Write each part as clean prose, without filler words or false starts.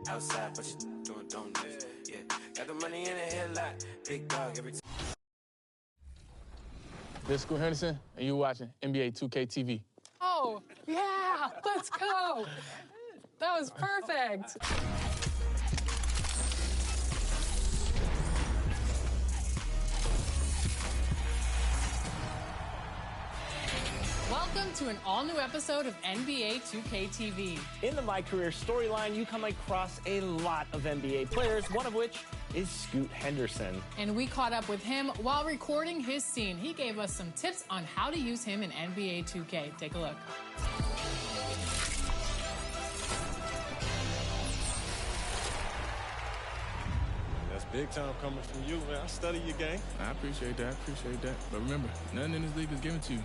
outside, but she doing donuts. Yeah, got the money in the headlight, big dog every time. This is Scoot Henderson, and you're watching NBA 2K TV. Oh, yeah, let's go. That was perfect. Welcome to an all-new episode of NBA 2K TV. In the My Career storyline, you come across a lot of NBA players, one of which is Scoot Henderson. And we caught up with him while recording his scene. He gave us some tips on how to use him in NBA 2K. Take a look. That's big time coming from you, man. I study your game. I appreciate that, But remember, nothing in this league is given to you.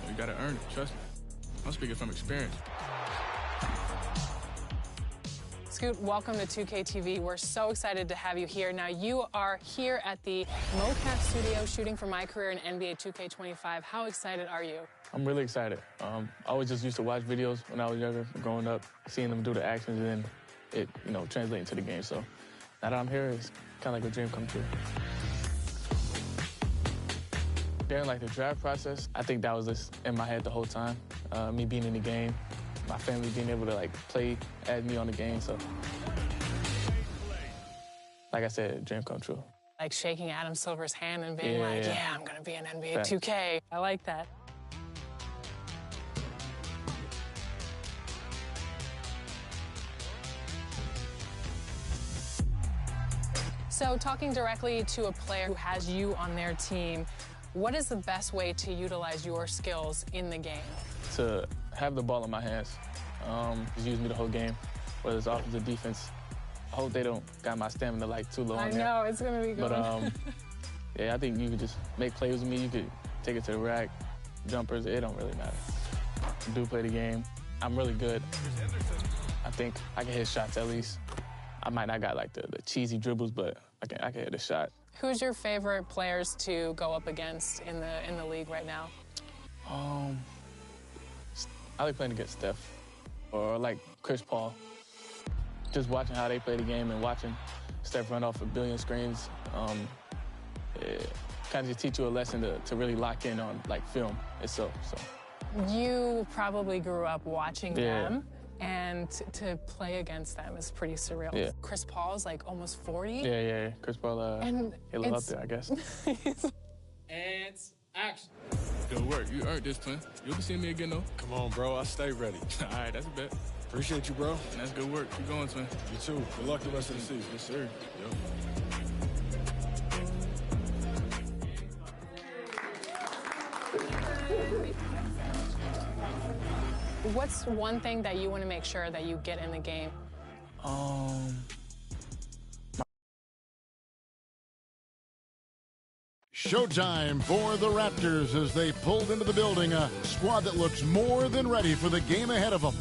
You gotta earn it, trust me. I'm speaking from experience. Scoot, welcome to 2K TV. We're so excited to have you here. Now, you are here at the mocap studio shooting for My Career in NBA 2K25. How excited are you? I'm really excited. I always just used to watch videos when I was younger, growing up, seeing them do the actions, and then it, translating to the game. So now that I'm here, it's kind of like a dream come true. During the draft process, I think that was just in my head the whole time. Me being in the game, my family being able to play as me on the game. So, like I said, dream come true. Like shaking Adam Silver's hand and being yeah, I'm gonna be in NBA 2K. I like that. So talking directly to a player who has you on their team, what is the best way to utilize your skills in the game? To have the ball in my hands. Just use me the whole game, whether it's offense or defense. I hope they don't got my stamina too low on there. I know, it's gonna be good. But yeah, I think you could just make plays with me. You could take it to the rack, jumpers, it don't really matter. I do play the game. I'm really good. I think I can hit shots at least. I might not got the cheesy dribbles, but I can hit a shot. Who's your favorite players to go up against in the league right now? I like playing against Steph or Chris Paul. Just watching how they play the game and watching Steph run off a billion screens, it kind of just teach you a lesson to really lock in on film itself. So you probably grew up watching them. And to play against them is pretty surreal. Yeah. Chris Paul's almost 40. Yeah. Chris Paul, and he live up there, I guess. And action. Good work. You earned this, twin. You'll be seeing me again, though. Come on, bro. I stay ready. All right, that's a bet. Appreciate you, bro. And that's good work. Keep going, twin. You too. Good luck the rest of the season. Yes, sir. Yo. What's one thing that you want to make sure that you get in the game? Showtime for the Raptors as they pulled into the building, a squad that looks more than ready for the game ahead of them.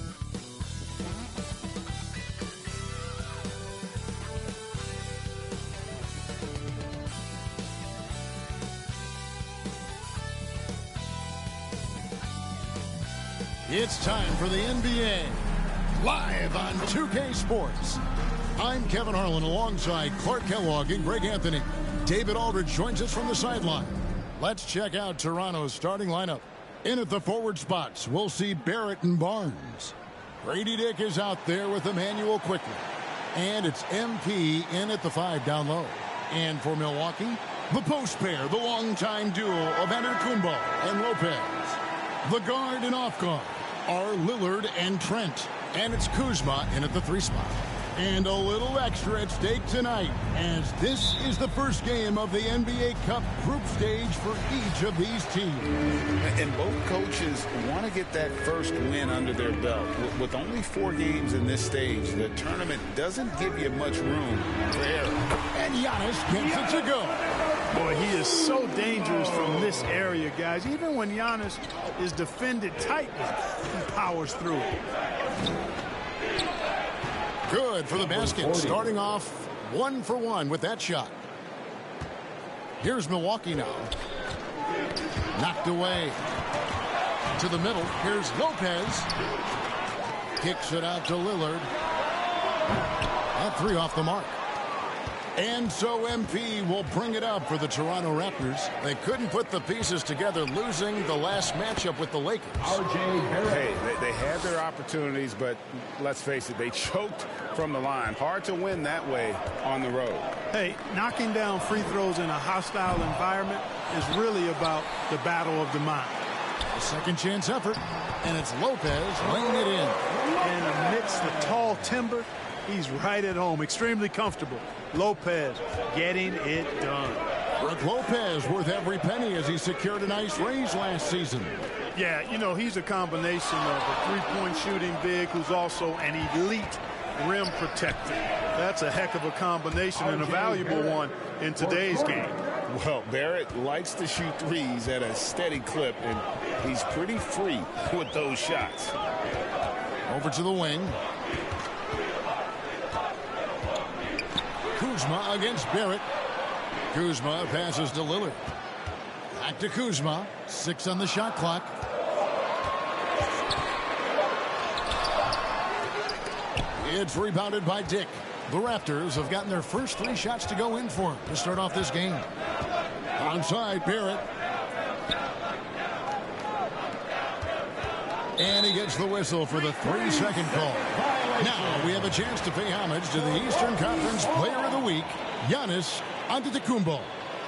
It's time for the NBA, live on 2K Sports. I'm Kevin Harlan alongside Clark Kellogg and Greg Anthony. David Aldridge joins us from the sideline. Let's check out Toronto's starting lineup. In at the forward spots, we'll see Barrett and Barnes. Grady Dick is out there with Emmanuel Quickley. And it's MP in at the 5 down low. And for Milwaukee, the post pair, the longtime duo of Antetokounmpo and Lopez. The guard and off guard are Lillard and Trent. And it's Kuzma in at the 3 spot. And a little extra at stake tonight, as this is the first game of the NBA Cup group stage for each of these teams. And both coaches want to get that first win under their belt. With only 4 games in this stage, the tournament doesn't give you much room for error. And Giannis gets it to go. Boy, he is so dangerous from this area, guys. Even when Giannis is defended tightly, he powers through it. Good for the basket, starting off 1 for 1 with that shot. Here's Milwaukee now. Knocked away. To the middle, here's Lopez. Kicks it out to Lillard. That three off the mark. And so MP will bring it up for the Toronto Raptors. They couldn't put the pieces together, losing the last matchup with the Lakers. Hey, they had their opportunities, but let's face it, they choked from the line. Hard to win that way on the road. Hey, knocking down free throws in a hostile environment is really about the battle of the mind. A second chance effort, and it's Lopez laying it in. And amidst the tall timber, he's right at home, extremely comfortable. Lopez getting it done. Brook Lopez worth every penny as he secured a nice raise last season. Yeah, you know, he's a combination of a three-point shooting big who's also an elite rim protector. That's a heck of a combination and a valuable one in today's game. Well, Barrett likes to shoot threes at a steady clip, and he's pretty free with those shots. Over to the wing. Kuzma against Barrett. Kuzma passes to Lillard. Back to Kuzma. 6 on the shot clock. It's rebounded by Dick. The Raptors have gotten their first 3 shots to go in for to start off this game. Onside, Barrett. And he gets the whistle for the 3-second call. Now we have a chance to pay homage to the Eastern Conference Player of the Week, Giannis Antetokounmpo.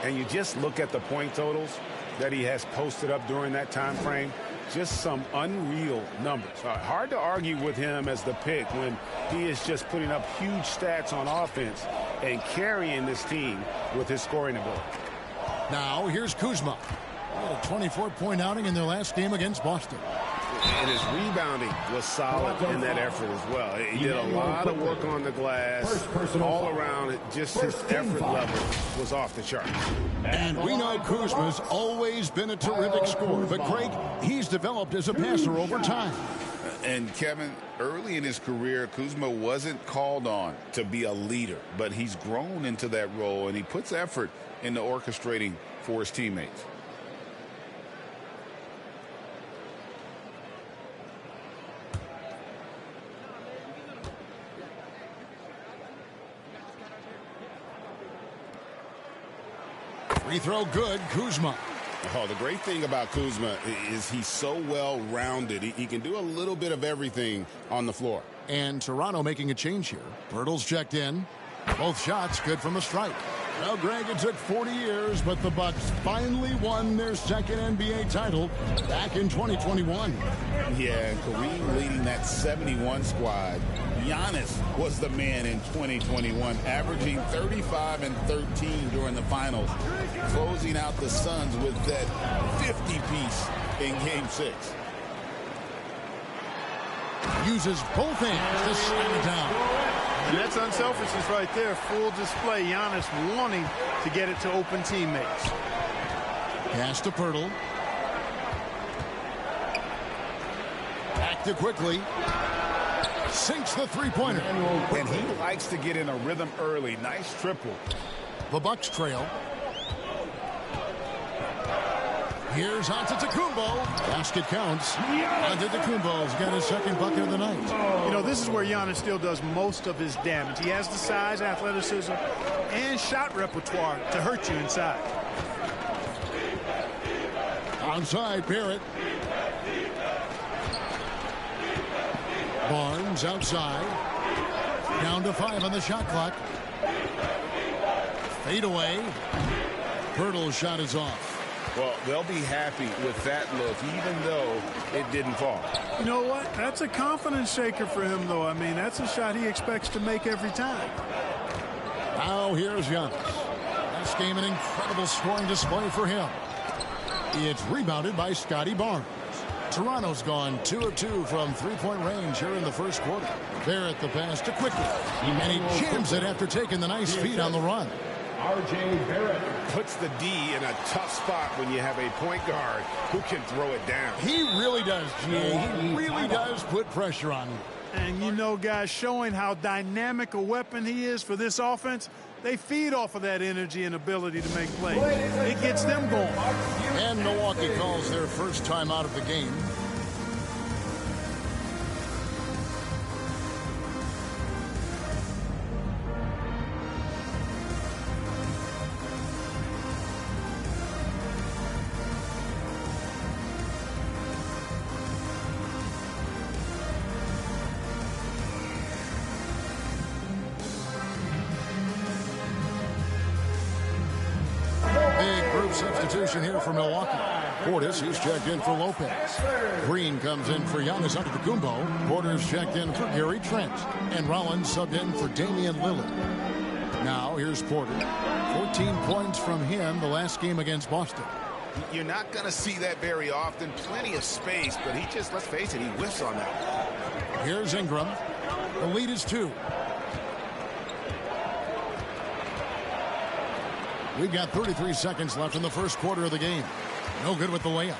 And you just look at the point totals that he has posted up during that time frame. Just some unreal numbers. Hard to argue with him as the pick when he is just putting up huge stats on offense and carrying this team with his scoring ability. Now here's Kuzma. A 24-point outing in their last game against Boston. And his rebounding was solid in that effort as well. He did a lot of work on the glass. All around, just his effort level was off the charts. And we know Kuzma's always been a terrific scorer. But, Craig, he's developed as a passer over time. And, Kevin, early in his career, Kuzma wasn't called on to be a leader. But he's grown into that role, and he puts effort into orchestrating for his teammates. Free throw good, Kuzma. Oh, the great thing about Kuzma is he's so well-rounded. He can do a little bit of everything on the floor. And Toronto making a change here. Bertles checked in. Both shots good from the stripe. Well, Greg, it took 40 years, but the Bucks finally won their second NBA title back in 2021. Yeah, Kareem leading that 71 squad. Giannis was the man in 2021, averaging 35 and 13 during the finals, closing out the Suns with that 50-piece in Game 6. Uses both hands to slam it down. And that's unselfishness right there. Full display. Giannis wanting to get it to open teammates. Pass to Pirtle. Back to quickly. Sinks the three-pointer. And he likes to get in a rhythm early. Nice triple. The Bucks trail. Here's Antetokounmpo. Basket counts. Antetokounmpo's got his second bucket of the night. You know, this is where Giannis still does most of his damage. He has the size, athleticism, and shot repertoire to hurt you inside. Onside, Barrett. Barnes outside. Down to 5 on the shot clock. Fade away. Pirtle's shot is off. Well, they'll be happy with that look, even though it didn't fall. You know what? That's a confidence shaker for him, though. I mean, that's a shot he expects to make every time. Now here's Giannis. Last game, an incredible scoring display for him. It's rebounded by Scotty Barnes. Toronto's gone 2 of 2 from three-point range here in the first quarter. Barrett the pass to quickly. And he jams it after taking the nice feed on the run. R.J. Barrett puts the D in a tough spot when you have a point guard who can throw it down. He really does, G.A. He really does put pressure on him. And, you know, guys, showing how dynamic a weapon he is for this offense, they feed off of that energy and ability to make plays. It gets them going. And Milwaukee calls their first time out of the game. substitution here for Milwaukee. Portis, he's checked in for Lopez. Green comes in for Giannis Antetokounmpo. Porter's checked in for Gary Trent. And Rollins subbed in for Damian Lillard. Now, here's Porter. 14 points from him the last game against Boston. You're not going to see that very often. Plenty of space, but he just, let's face it, he whiffs on that. Here's Ingram. The lead is 2. We've got 33 seconds left in the first quarter of the game. No good with the layup.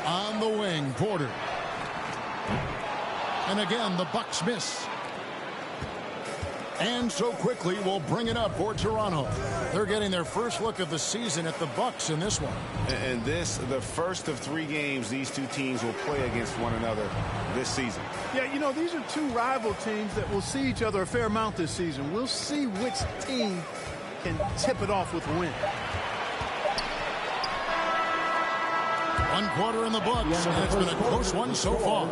On the wing, Porter. And again, the Bucks miss. And so quickly we'll bring it up for Toronto. They're getting their first look of the season at the Bucks in this one. And this, the first of 3 games these two teams will play against one another this season. Yeah, you know, these are two rival teams that will see each other a fair amount this season. We'll see which team can tip it off with a win. 1 quarter in the books, and it's been a close one so far.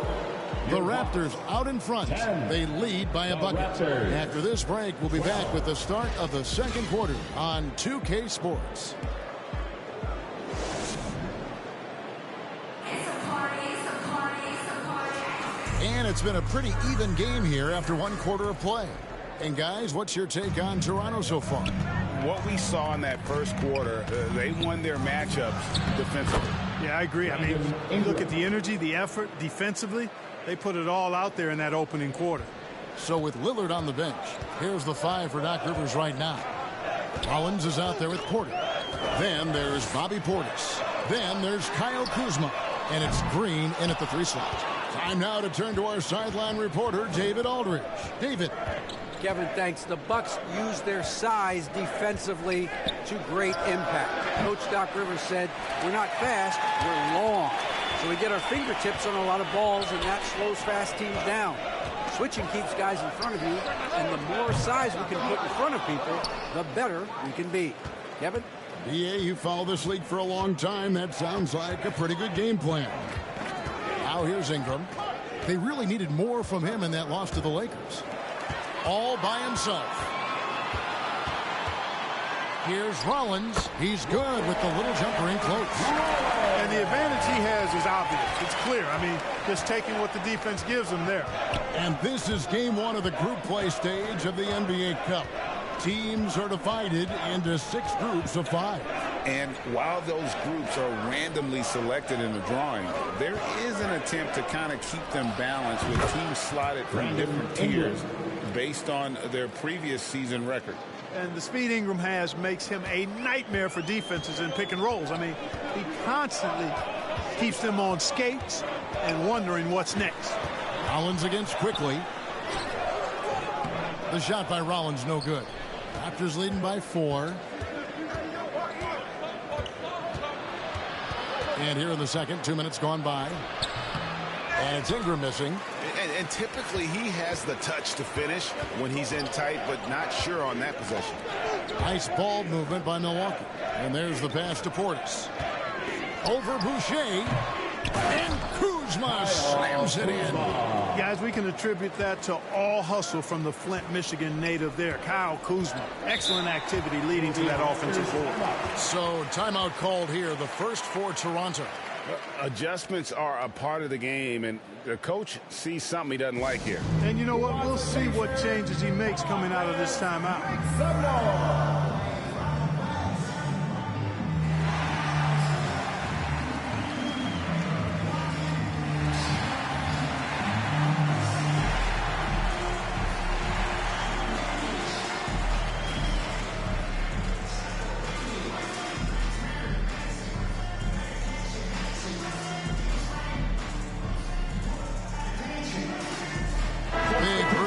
The Raptors out in front. They lead by a bucket. After this break, we'll be back with the start of the second quarter on 2K Sports. And it's been a pretty even game here after 1 quarter of play. And guys, what's your take on Toronto so far? What we saw in that first quarter, they won their matchups defensively. Yeah, I agree. I mean, you look at the energy, the effort defensively, they put it all out there in that opening quarter. So with Lillard on the bench, here's the 5 for Doc Rivers right now. Rollins is out there with Porter. Then there's Bobby Portis. Then there's Kyle Kuzma. And it's Green in at the 3 slot. Time now to turn to our sideline reporter, David Aldridge. David. Kevin, thanks. The Bucks use their size defensively to great impact. Coach Doc Rivers said, we're not fast, we're long. So we get our fingertips on a lot of balls, and that slows fast teams down. Switching keeps guys in front of you, and the more size we can put in front of people, the better we can be. Kevin? BA, you follow this league for a long time. That sounds like a pretty good game plan. Now here's Ingram. They really needed more from him in that loss to the Lakers. All by himself. Here's Rollins. He's good with the little jumper in close. And the advantage he has is obvious. It's clear. I mean, just taking what the defense gives him there. And this is game 1 of the group play stage of the NBA Cup. Teams are divided into 6 groups of 5. And while those groups are randomly selected in the drawing, there is an attempt to kind of keep them balanced with teams slotted from different tiers based on their previous season record. And the speed Ingram has makes him a nightmare for defenses in pick and rolls. I mean, he constantly keeps them on skates and wondering what's next. Rollins against quickly. The shot by Rollins, no good. Raptors leading by 4. And here in the second, 2 minutes gone by. And it's Ingram missing. And typically he has the touch to finish when he's in tight, but not sure on that possession. Nice ball movement by Milwaukee. And there's the pass to Portis. Over Boucher. And Kuzma slams it in. Guys, we can attribute that to all hustle from the Flint, Michigan native there, Kyle Kuzma. Excellent activity leading to that offensive board. So timeout called here, the first for Toronto. Adjustments are a part of the game, and the coach sees something he doesn't like here. And you know what? We'll see what changes he makes coming out of this timeout.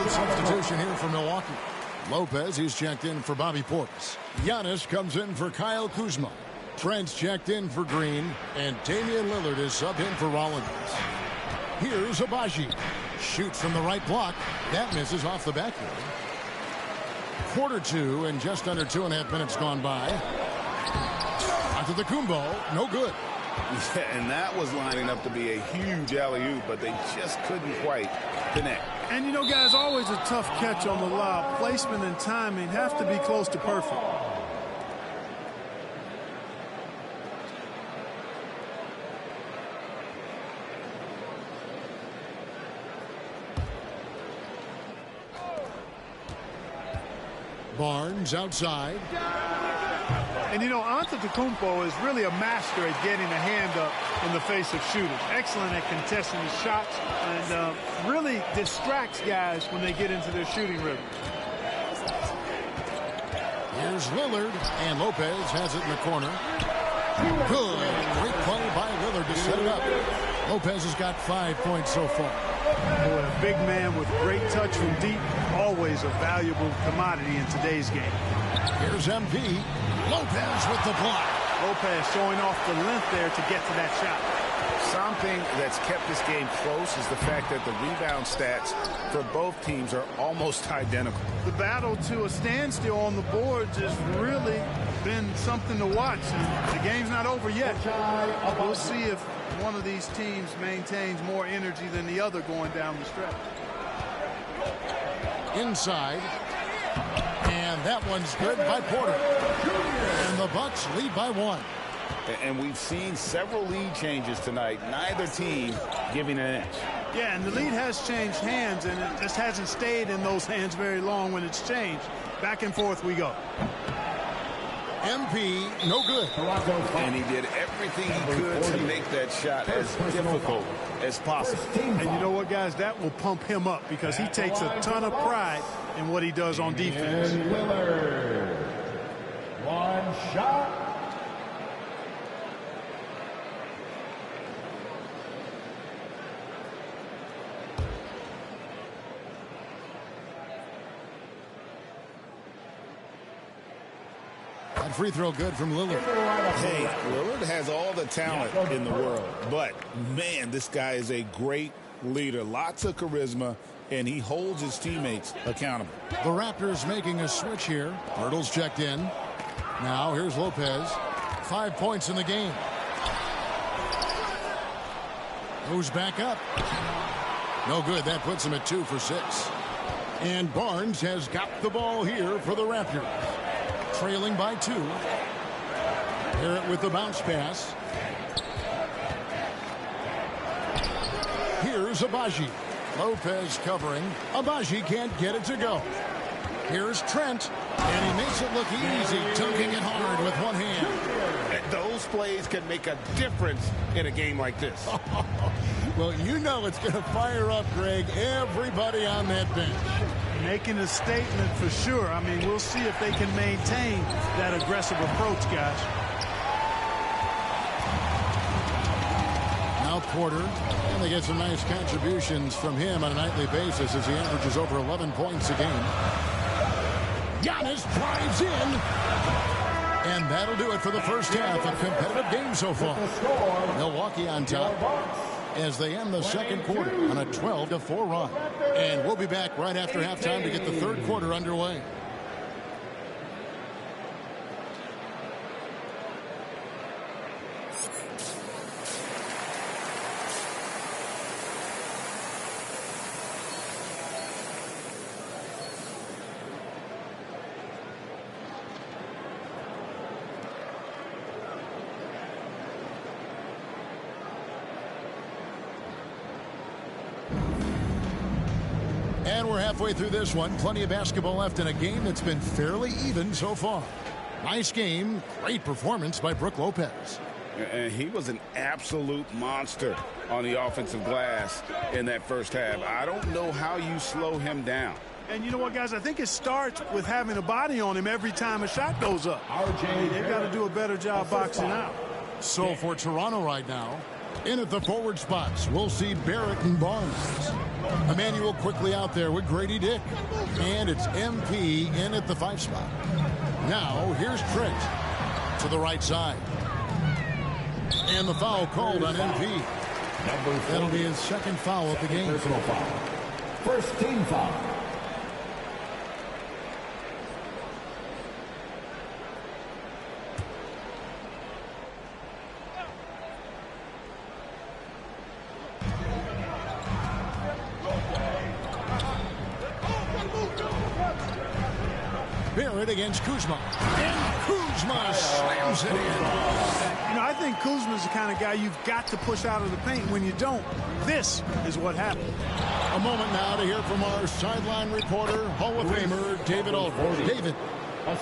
Substitution here for Milwaukee. Lopez, he's checked in for Bobby Portis. Giannis comes in for Kyle Kuzma. Trent's checked in for Green. And Damian Lillard is subbed in for Rollins. Here's Abaji. Shoots from the right block. That misses off the backboard. Quarter 2 and just under 2.5 minutes gone by. Antetokounmpo, no good. Yeah, and that was lining up to be a huge alley-oop, but they just couldn't quite connect. And, you know, guys, always a tough catch on the lob. Placement and timing have to be close to perfect. Barnes outside. And you know, Antetokounmpo is really a master at getting a hand up in the face of shooters. Excellent at contesting his shots and really distracts guys when they get into their shooting rhythm. Here's Lillard, and Lopez has it in the corner. Good. Great play by Lillard to set it up. Lopez has got 5 points so far. Boy, a big man with great touch from deep, always a valuable commodity in today's game. Here's MP. Lopez with the block. Lopez showing off the length there to get to that shot. Something that's kept this game close is the fact that the rebound stats for both teams are almost identical. The battle to a standstill on the boards has really been something to watch. And the game's not over yet. We'll see if one of these teams maintains more energy than the other going down the stretch. Inside. And that one's good by Porter. And the Bucks lead by 1. And we've seen several lead changes tonight. Neither team giving an inch. Yeah, and the lead has changed hands, and it just hasn't stayed in those hands very long when it's changed. Back and forth we go. MP, no good. And he did everything he could to make that shot as difficult as possible. And you know what, guys? That will pump him up because he takes a ton of pride in what he does on defense. Lillard. One shot. That free throw good from Lillard. Hey, Lillard has all the talent in the world, but man, this guy is a great leader. Lots of charisma, and he holds his teammates accountable. The Raptors making a switch here. Hurdle's checked in. Now here's Lopez. 5 points in the game. Goes back up. No good. That puts him at 2 for 6. And Barnes has got the ball here for the Raptors. Trailing by 2. Barrett with the bounce pass. Here's Agbaji. Lopez covering. Agbaji can't get it to go. Here's Trent. And he makes it look easy, dunking it hard with one hand. Those plays can make a difference in a game like this. Well, you know it's going to fire up, Greg, everybody on that bench. Making a statement for sure. I mean, we'll see if they can maintain that aggressive approach, guys. Now Porter, and they get some nice contributions from him on a nightly basis as he averages over 11 points a game. Giannis drives in. And that'll do it for the first half. A competitive game so far. Milwaukee on top as they end the second quarter on a 12-4 run. And we'll be back right after halftime to get the third quarter underway. And we're halfway through this one. Plenty of basketball left in a game that's been fairly even so far. Nice game. Great performance by Brook Lopez. And he was an absolute monster on the offensive glass in that first half. I don't know how you slow him down. And you know what, guys? I think it starts with having a body on him every time a shot goes up. They've got to do a better job boxing out. So for Toronto right now, in at the forward spots, we'll see Barrett and Barnes. Emmanuel quickly out there with Grady Dick. And it's MP in at the 5 spot. Now, here's Trent to the right side. And the foul called on MP. That'll be his second foul of the game. Personal foul. First team foul. Barrett against Kuzma. And Kuzma slams it in. You know, I think Kuzma's the kind of guy you've got to push out of the paint. When you don't, this is what happened. A moment now to hear from our sideline reporter, Hall of Famer David Aldridge. David.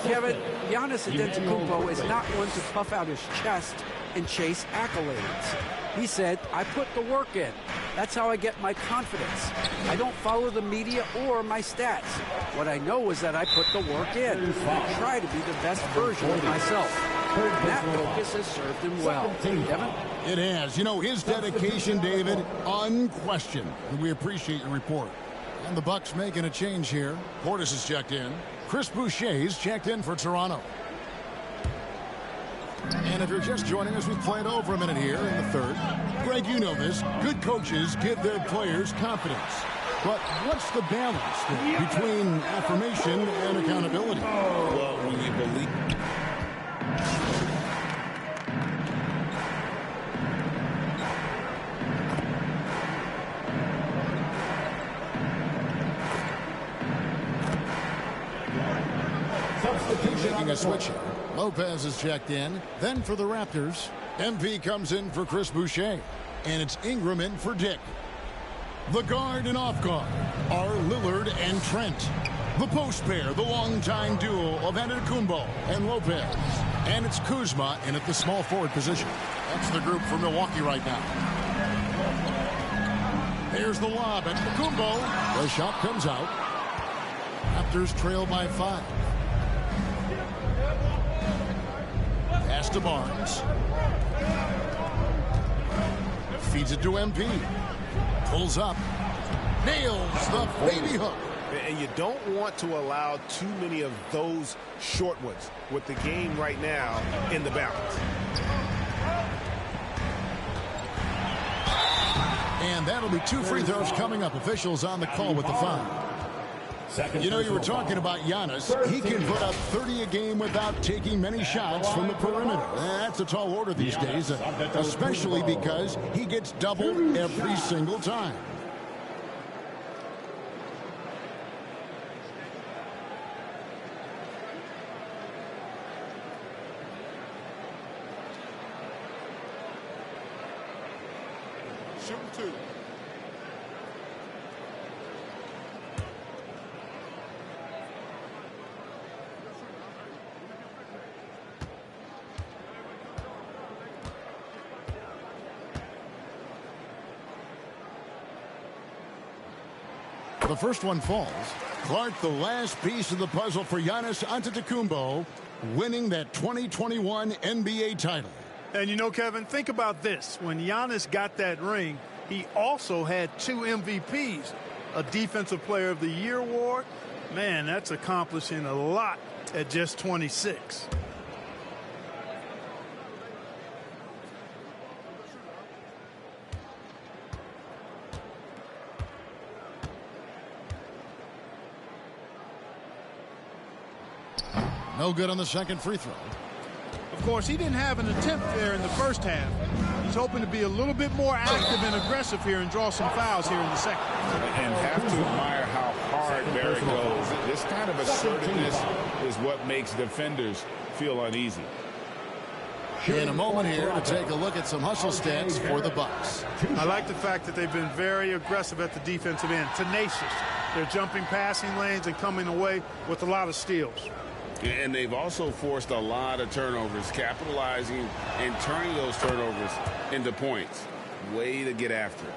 Kevin, Giannis Antetokounmpo is not one to puff out his chest and chase accolades. He said, I put the work in. That's how I get my confidence. I don't follow the media or my stats. What I know is that I put the work in. I try to be the best version of myself. And that focus has served him well. Kevin? It has. You know, his dedication, David, unquestioned. And we appreciate your report. And the Bucks making a change here. Portis is checked in. Chris Boucher's checked in for Toronto. And if you're just joining us, we've played over a minute here in the third. Greg, you know this. Good coaches give their players confidence. But what's the balance between affirmation and accountability? Well, when you believe... Making a switch here. Lopez is checked in. Then for the Raptors, MP comes in for Chris Boucher. And it's Ingram in for Dick. The guard and off guard are Lillard and Trent. The post pair, the longtime duo of Antetokounmpo and Lopez. And it's Kuzma in at the small forward position. That's the group for Milwaukee right now. Here's the lob at Antetokounmpo. The shot comes out. Raptors trail by 5. Pass to Barnes. Feeds it to MP. Pulls up. Nails the baby hook. And you don't want to allow too many of those short ones with the game right now in the balance. And that'll be 2 free throws coming up. Officials on the call with the foul. You know, you were talking about Giannis. He can put up 30 a game without taking many shots from the perimeter. That's a tall order these days, especially because he gets doubled every single time. Shoot 2. The first one falls. Clark, the last piece of the puzzle for Giannis Antetokounmpo, winning that 2021 NBA title. And you know, Kevin, think about this. When Giannis got that ring, he also had 2 MVPs, a Defensive Player of the Year award. Man, that's accomplishing a lot at just 26. No good on the second free throw. Of course, he didn't have an attempt there in the first half. He's hoping to be a little bit more active and aggressive here and draw some fouls here in the second. And have to admire how hard Barrett goes. This kind of assertiveness is what makes defenders feel uneasy. In a moment here to take a look at some hustle stats for the Bucks. I like the fact that they've been very aggressive at the defensive end, tenacious. They're jumping passing lanes and coming away with a lot of steals. And they've also forced a lot of turnovers, capitalizing and turning those turnovers into points. Way to get after it.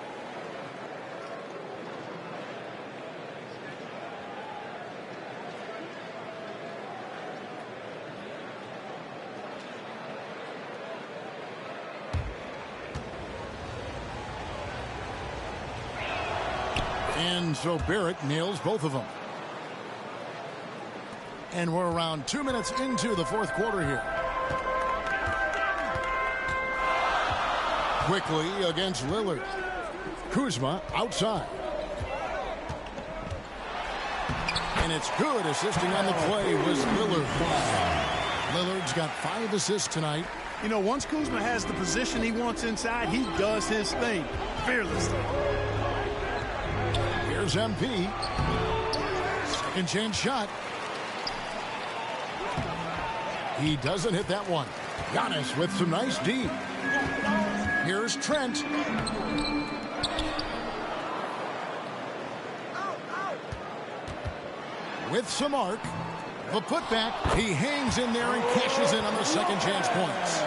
And so Barrett nails both of them. And we're around 2 minutes into the fourth quarter here. Quickly against Lillard. Kuzma outside. And it's good. Assisting on the play was Lillard. Lillard's got 5 assists tonight. You know, once Kuzma has the position he wants inside, he does his thing fearlessly. Here's MP. Second chance shot. He doesn't hit that one. Giannis with some nice D. Here's Trent. With some arc. The putback. He hangs in there and cashes in on the second chance points.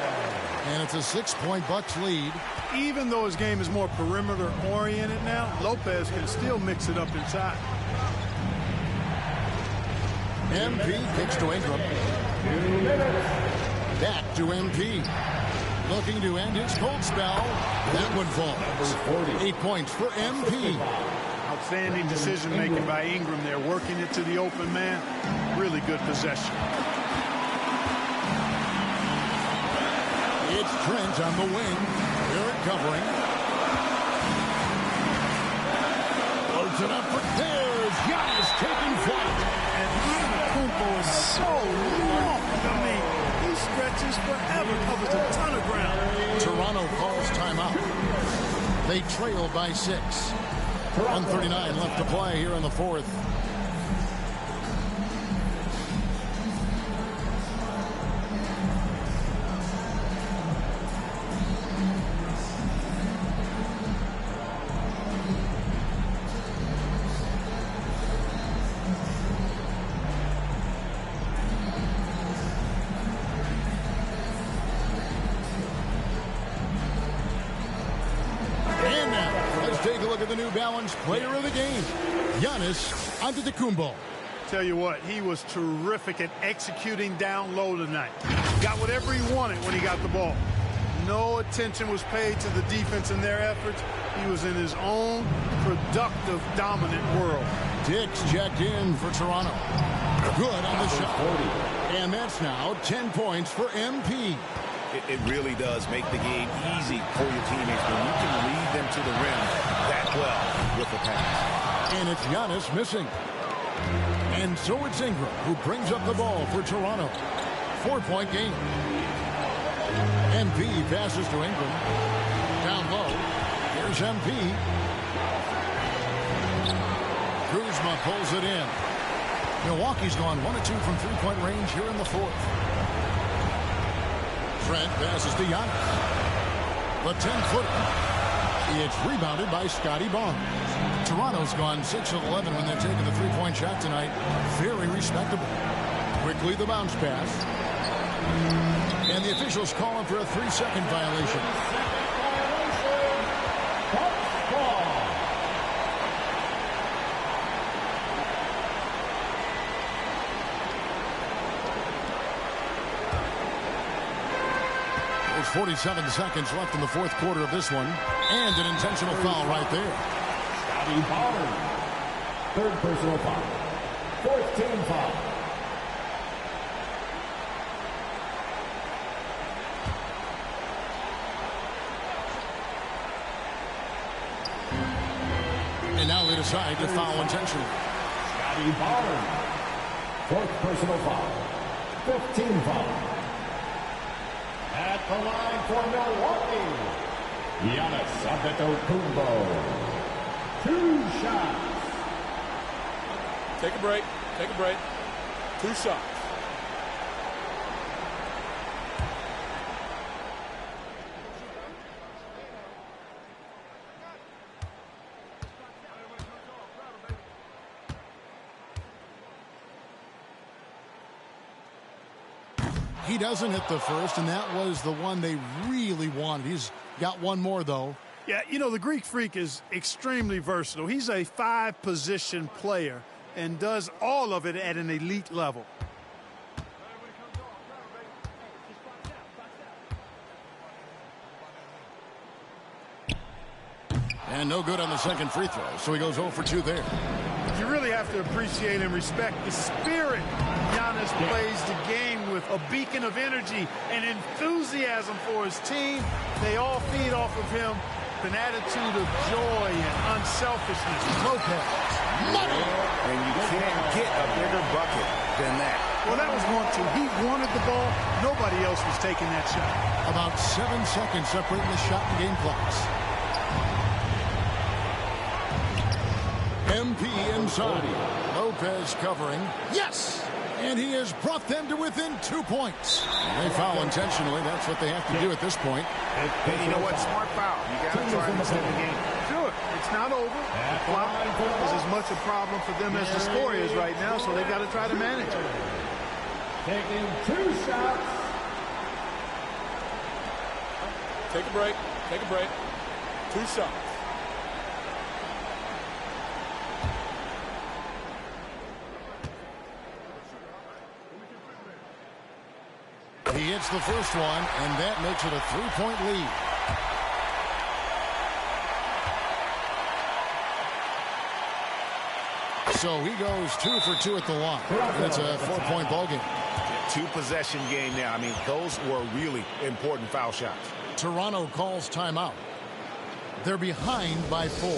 And it's a 6-point Bucks lead. Even though his game is more perimeter oriented now, Lopez can still mix it up inside. MP kicks to Ingram. Back to MP. Looking to end his cold spell. That one falls. 8 points for MP. Outstanding decision making by Ingram there, working it to the open man. Really good possession. It's Trent on the wing. Barrett covering. Floats it up for There's Giannis taking flight. And Antetokounmpo is so long. I mean, he stretches forever, covers a ton of ground. Toronto calls timeout. They trail by 6. 1:39 left to play here in the fourth. Take a look at the New Balance player of the game, Giannis Antetokounmpo. Tell you what, he was terrific at executing down low tonight. Got whatever he wanted when he got the ball. No attention was paid to the defense in their efforts. He was in his own productive, dominant world. Dix checked in for Toronto. Good on the shot. And that's now 10 points for MP. It really does make the game easy for your teammates when you can lead them to the rim that well with the pass. And it's Giannis missing. And so it's Ingram who brings up the ball for Toronto. 4-point game. MP passes to Ingram. Down low. Here's MP. Kuzma pulls it in. Milwaukee's gone 1 of 2 from three-point range here in the fourth. Trent passes to Giannis. The 10-footer. It's rebounded by Scotty Barnes. Toronto's gone 6 of 11 when they've taken the three-point shot tonight. Very respectable. Quickly the bounce pass. And the officials calling for a 3-second violation. There's 47 seconds left in the fourth quarter of this one. And an intentional foul right there. Scotty Barnes. Third personal foul. Fourth team foul. And now they decide to foul intentionally. Scotty Barnes. Fourth personal foul. 15 foul. At the line for Milwaukee, Giannis Antetokounmpo. 2 shots. Take a break. Take a break. 2 shots. He doesn't hit the first, and that was the one they really wanted. He's got one more, though. Yeah, you know, the Greek Freak is extremely versatile. He's a 5-position player and does all of it at an elite level. And no good on the second free throw, so he goes 0 for 2 there. You really have to appreciate and respect the spirit Giannis plays the game with, a beacon of energy and enthusiasm for his team. They all feed off of him, an attitude of joy and unselfishness. Lopez. Money. And you can't get a bigger bucket than that. Well, that was 1-2. He wanted the ball. Nobody else was taking that shot. About 7 seconds separating the shot and game clocks. MP inside. Lopez covering. Yes! And he has brought them to within 2 points. They foul intentionally. That's what they have to do at this point. And you know what? Smart foul. You got to try to extend the game. Sure. It's not over. The clock is as much a problem for them as the score is right now, so they got to try to manage it. Taking 2 shots. Take a break. Take a break. 2 shots. He hits the first one, and that makes it a 3-point lead. So he goes 2 for 2 at the line. And it's a 4-point ball game. 2-possession game now. I mean, those were really important foul shots. Toronto calls timeout. They're behind by 4.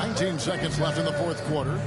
19 seconds left in the fourth quarter.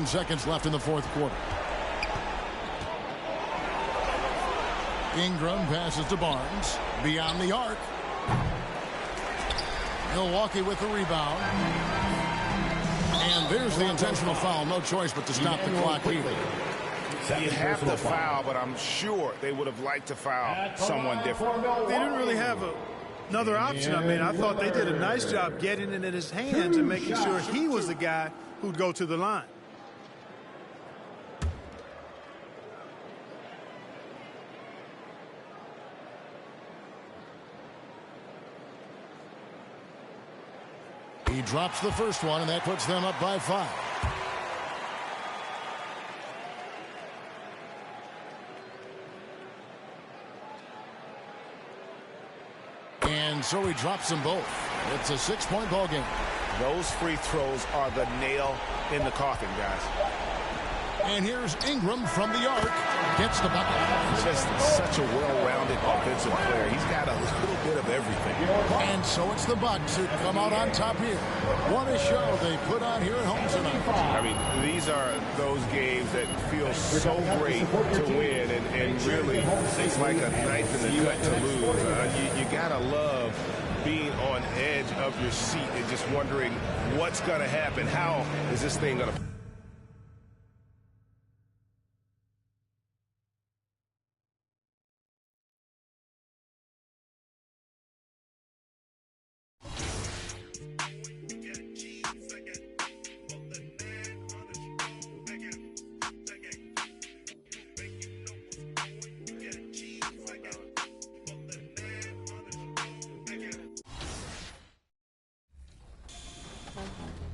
Seconds left in the fourth quarter. Ingram passes to Barnes. Beyond the arc. Milwaukee with the rebound. And there's the intentional foul. No choice but to stop the clock here. You have to foul, but I'm sure they would have liked to foul someone different. They didn't really have another option. I mean, I thought they did a nice job getting it in his hands and making sure he was the guy who'd go to the line. He drops the first one, and that puts them up by 5. And so he drops them both. It's a 6-point ball game. Those free throws are the nail in the coffin, guys. And here's Ingram from the arc. Gets the bucket. Just such a well-rounded offensive player. He's got a little bit of everything. And so it's the Bucks who come out on top here. What a show they put on here at home tonight. I mean, these are those games that feel so great to win, and really it's like a knife in the gut to lose. You gotta love being on edge of your seat and just wondering what's gonna happen. How is this thing gonna...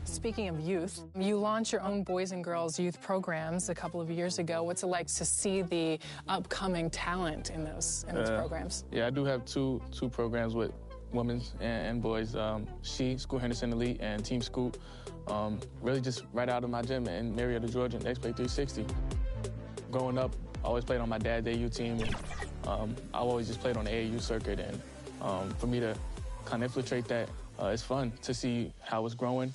Speaking of youth, you launched your own boys and girls youth programs a couple of years ago. What's it like to see the upcoming talent in those programs? Yeah, I do have two programs with women and boys. Scoot Henderson Elite and Team Scoot. Really just right out of my gym in Marietta, Georgia, and X-Play 360. Growing up, I always played on my dad's AU team. And, I always just played on the AAU circuit, and for me to kind of infiltrate that, it's fun to see how it's growing.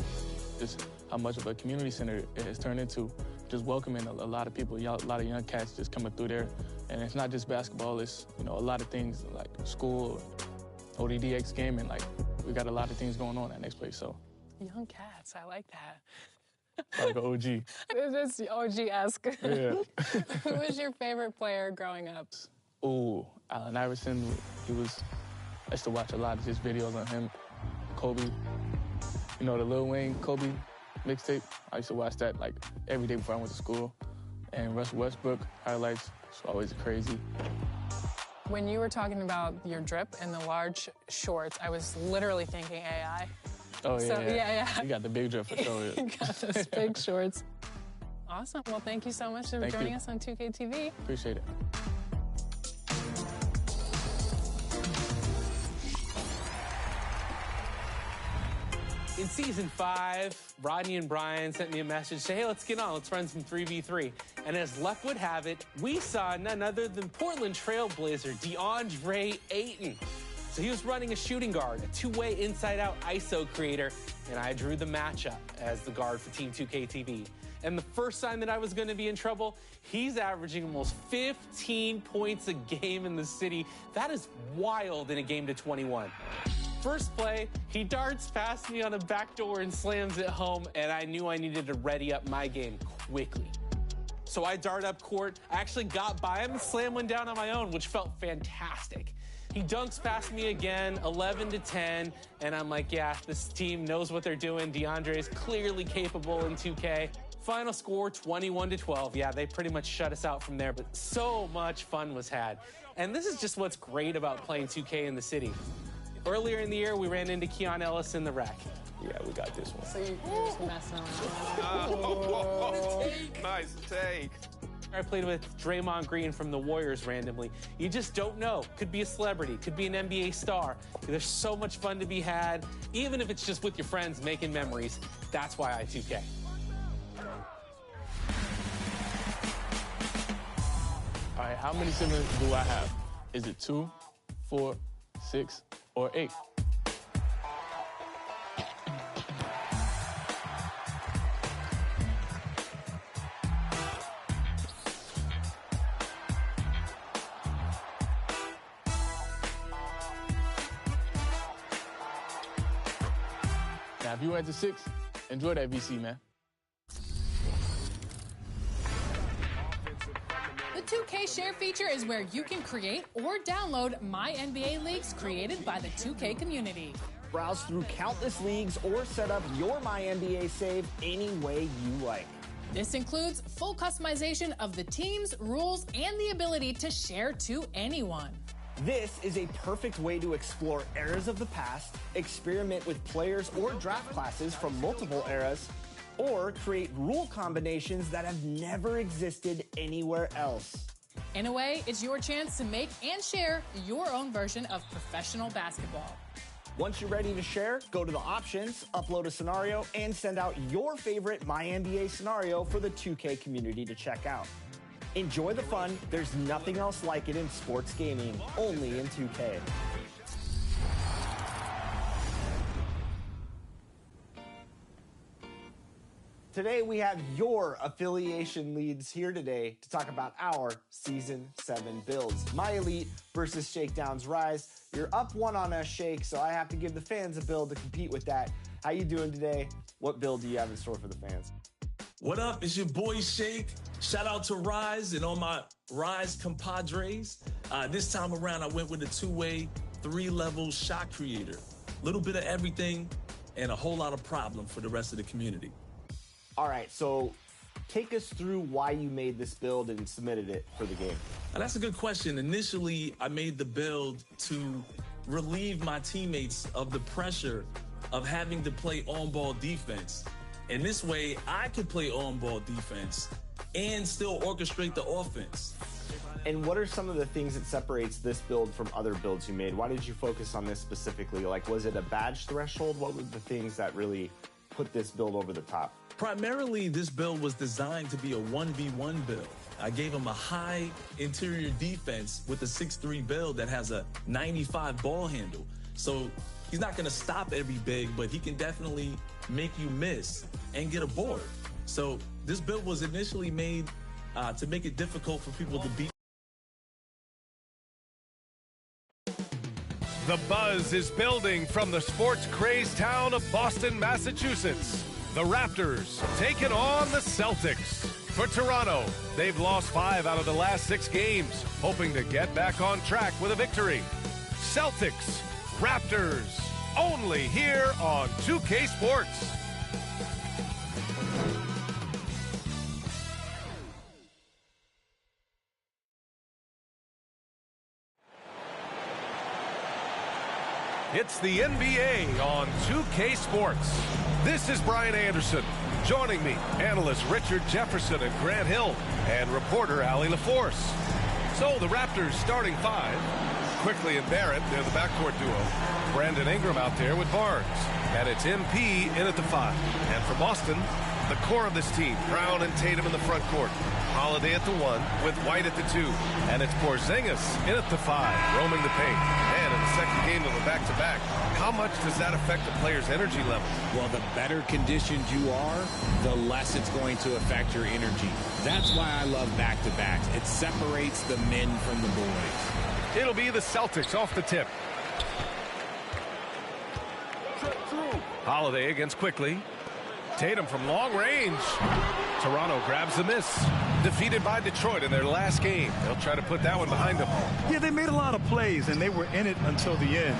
Just how much of a community center it has turned into, just welcoming a lot of people, a lot of young cats just coming through there. And it's not just basketball, it's a lot of things like school, ODDX gaming, like we got a lot of things going on at Next Place, so. Young cats, I like that. Like an OG. It's OG-esque. Yeah. Who was your favorite player growing up? Ooh, Allen Iverson, I used to watch a lot of his videos on him. Kobe. The Lil Wayne Kobe mixtape. I used to watch that like every day before I went to school. And Russell Westbrook highlights, it's always crazy. When you were talking about your drip and the large shorts, I was literally thinking AI. Oh, yeah, so, yeah. You got the big drip for sure. You got those big shorts. Awesome. Well, thank you so much for joining us on 2K TV. Appreciate it. In Season 5, Rodney and Brian sent me a message, say, hey, let's get on, let's run some 3v3. And as luck would have it, we saw none other than Portland Trailblazer DeAndre Ayton. So he was running a shooting guard, a two-way inside-out ISO creator, and I drew the matchup as the guard for Team 2K TV. And the first sign that I was going to be in trouble, he's averaging almost 15 points a game in the city. That is wild in a game to 21. First play, he darts past me on a backdoor and slams it home, and I knew I needed to ready up my game quickly. So I dart up court, I actually got by him and slammed one down on my own, which felt fantastic. He dunks past me again, 11-10, and I'm like, yeah, this team knows what they're doing. DeAndre is clearly capable in 2K. Final score, 21-12. Yeah, they pretty much shut us out from there, but so much fun was had. And this is just what's great about playing 2K in the city. Earlier in the year, we ran into Keon Ellis in the rec. Yeah, we got this one. So you're just messing around. Oh, nice take. I played with Draymond Green from the Warriors randomly. You just don't know. Could be a celebrity, could be an NBA star. There's so much fun to be had, even if it's just with your friends making memories. That's why I 2K. All right, how many siblings do I have? Is it 2, 4, 6, or 8? Now, if you were at the 6, enjoy that VC, man. The 2K Share feature is where you can create or download My NBA Leagues created by the 2K community. Browse through countless leagues or set up your My NBA save any way you like. This includes full customization of the teams, rules, and the ability to share to anyone. This is a perfect way to explore eras of the past, experiment with players or draft classes from multiple eras, or create rule combinations that have never existed anywhere else. In a way, it's your chance to make and share your own version of professional basketball. Once you're ready to share, go to the options, upload a scenario, and send out your favorite My NBA scenario for the 2K community to check out. Enjoy the fun. There's nothing else like it in sports gaming, only in 2K. Today we have your affiliation leads here today to talk about our Season 7 builds. My Elite versus Shakedown's Rise. You're up 1 on us, Shake, so I have to give the fans a build to compete with that. How you doing today? What build do you have in store for the fans? What up? It's your boy Shake. Shout out to Rise and all my Rise compadres. This time around, I went with a 2-way, 3-level shot creator. Little bit of everything and a whole lot of problem for the rest of the community. All right, so take us through why you made this build and submitted it for the game. Now, that's a good question. Initially, I made the build to relieve my teammates of the pressure of having to play on-ball defense. And this way, I could play on-ball defense and still orchestrate the offense. And what are some of the things that separates this build from other builds you made? Why did you focus on this specifically? Like, was it a badge threshold? What were the things that really put this build over the top? Primarily, this build was designed to be a 1v1 build. I gave him a high interior defense with a 6'3 build that has a 95 ball handle. So he's not going to stop every big, but he can definitely make you miss and get a board. So this build was initially made to make it difficult for people to beat. The buzz is building from the sports-crazed town of Boston, Massachusetts. The Raptors taking on the Celtics. For Toronto, they've lost 5 out of the last 6 games, hoping to get back on track with a victory. Celtics, Raptors, only here on 2K Sports. It's the NBA on 2K Sports. This is Brian Anderson. Joining me, analysts Richard Jefferson and Grant Hill, and reporter Allie LaForce. So the Raptors starting 5. Quickly and Barrett, they're the backcourt duo. Brandon Ingram out there with Barnes. And it's MP in at the 5. And for Boston, the core of this team, Brown and Tatum in the front court. Holiday at the 1 with White at the 2. And it's Porzingis in at the 5, roaming the paint. And in the second game of a back-to-back, how much does that affect the player's energy level? Well, the better conditioned you are, the less it's going to affect your energy. That's why I love back-to-backs. It separates the men from the boys. It'll be the Celtics off the tip. Holiday against Quickly. Tatum from long range. Toronto grabs the miss. Defeated by Detroit in their last game. They'll try to put that one behind them. Yeah, they made a lot of plays, and they were in it until the end.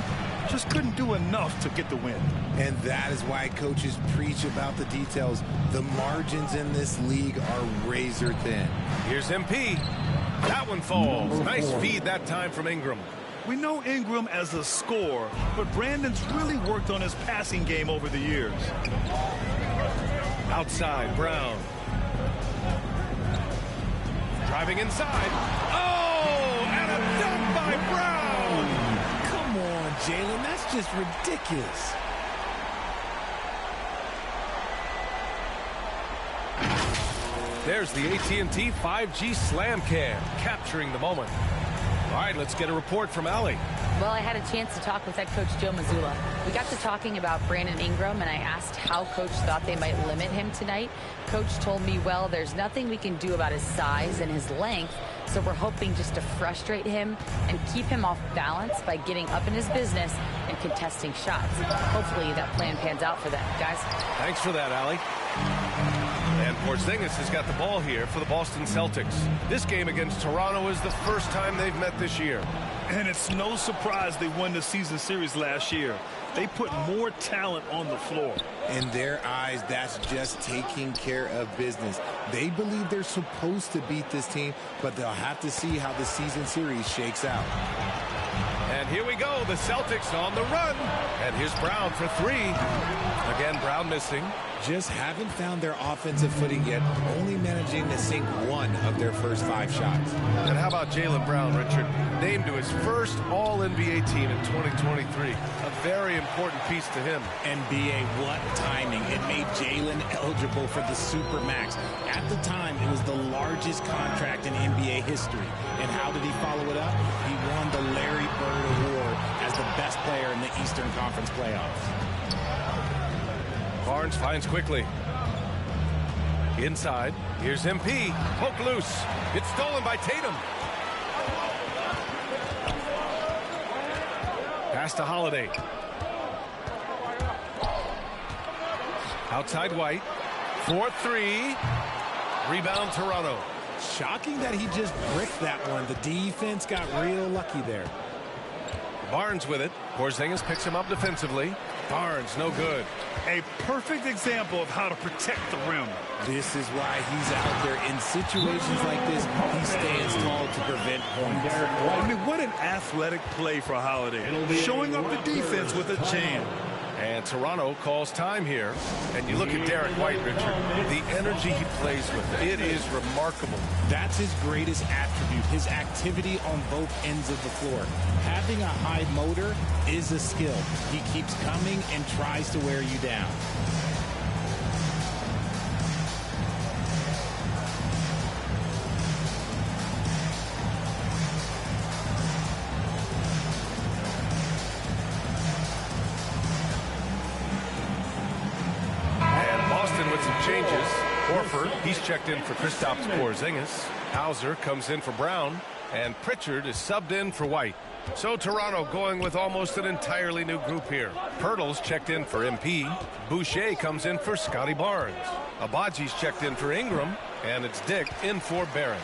Just couldn't do enough to get the win. And that is why coaches preach about the details. The margins in this league are razor thin. Here's MP. That one falls. Nice feed that time from Ingram. We know Ingram as a scorer, but Brandon's really worked on his passing game over the years. Outside, Brown. Driving inside. Oh, and a dunk by Brown. Come on, Jalen. That's just ridiculous. There's the AT&T 5G Slam Cam, capturing the moment. All right, let's get a report from Allie. Well, I had a chance to talk with head coach Joe Mazzulla. We got to talking about Brandon Ingram, and I asked how coach thought they might limit him tonight. Coach told me, well, there's nothing we can do about his size and his length, so we're hoping just to frustrate him and keep him off balance by getting up in his business and contesting shots. Hopefully that plan pans out for them, guys. Thanks for that, Allie. And Porzingis has got the ball here for the Boston Celtics. This game against Toronto is the first time they've met this year. And it's no surprise they won the season series last year. They put more talent on the floor. In their eyes, that's just taking care of business. They believe they're supposed to beat this team, but they'll have to see how the season series shakes out. And here we go, the Celtics on the run. And here's Brown for 3. Again, Brown missing. Just haven't found their offensive footing yet, only managing to sink 1 of their first 5 shots. And how about Jaylen Brown, Richard? Named to his first All-NBA team in 2023. A very important piece to him. NBA, what timing. It made Jaylen eligible for the Supermax. At the time, it was the largest contract in NBA history. And how did he follow it up? He won the Larry Bird Award as the best player in the Eastern Conference playoffs. Barnes finds Quickly. Inside, here's MP. Poke loose. It's stolen by Tatum. Pass to Holiday. Outside White. 4-3. Rebound Toronto. Shocking that he just bricked that one. The defense got real lucky there. Barnes with it. Porzingis picks him up defensively. Barnes, no good. A perfect example of how to protect the rim. This is why he's out there in situations like this. He stands tall to prevent points. I mean, what an athletic play for Holiday. Showing up the defense with a jam. And Toronto calls time here. And you look at Derek White, Richard. The energy he plays with, it is remarkable. That's his greatest attribute, his activity on both ends of the floor. Having a high motor is a skill. He keeps coming and tries to wear you down. Changes. Horford, he's checked in for Kristaps Porzingis. Hauser comes in for Brown. And Pritchard is subbed in for White. So Toronto going with almost an entirely new group here. Pirtle's checked in for MP. Boucher comes in for Scotty Barnes. Abaji's checked in for Ingram. And it's Dick in for Barrett.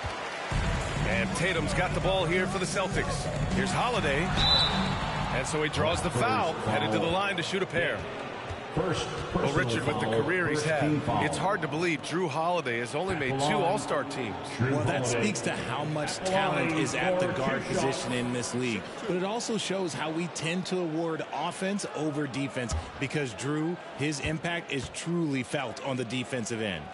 And Tatum's got the ball here for the Celtics. Here's Holiday. And so he draws the foul. Headed to the line to shoot a pair. Well, Richard, with the career he's had, it's hard to believe Drew Holiday has only made 2 All-Star teams. Well, that speaks to how much talent is at the guard position in this league. But it also shows how we tend to award offense over defense because Drew, his impact is truly felt on the defensive end.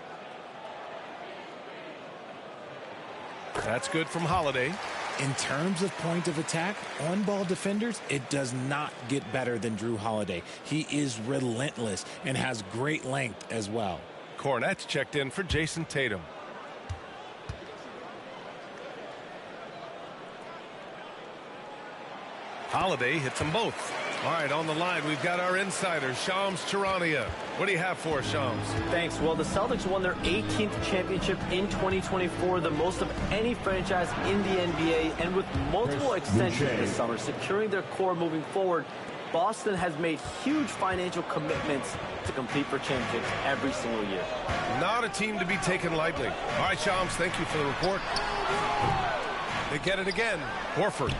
That's good from Holiday. In terms of point of attack, on-ball defenders, it does not get better than Jrue Holiday. He is relentless and has great length as well. Kornet's checked in for Jason Tatum. Holiday hits them both. All right, on the line, we've got our insider, Shams Charania. What do you have for us, Shams? Thanks. Well, the Celtics won their 18th championship in 2024, the most of any franchise in the NBA, and with multiple extensions this summer, securing their core moving forward, Boston has made huge financial commitments to compete for championships every single year. Not a team to be taken lightly. All right, Shams, thank you for the report. They get it again. Horford.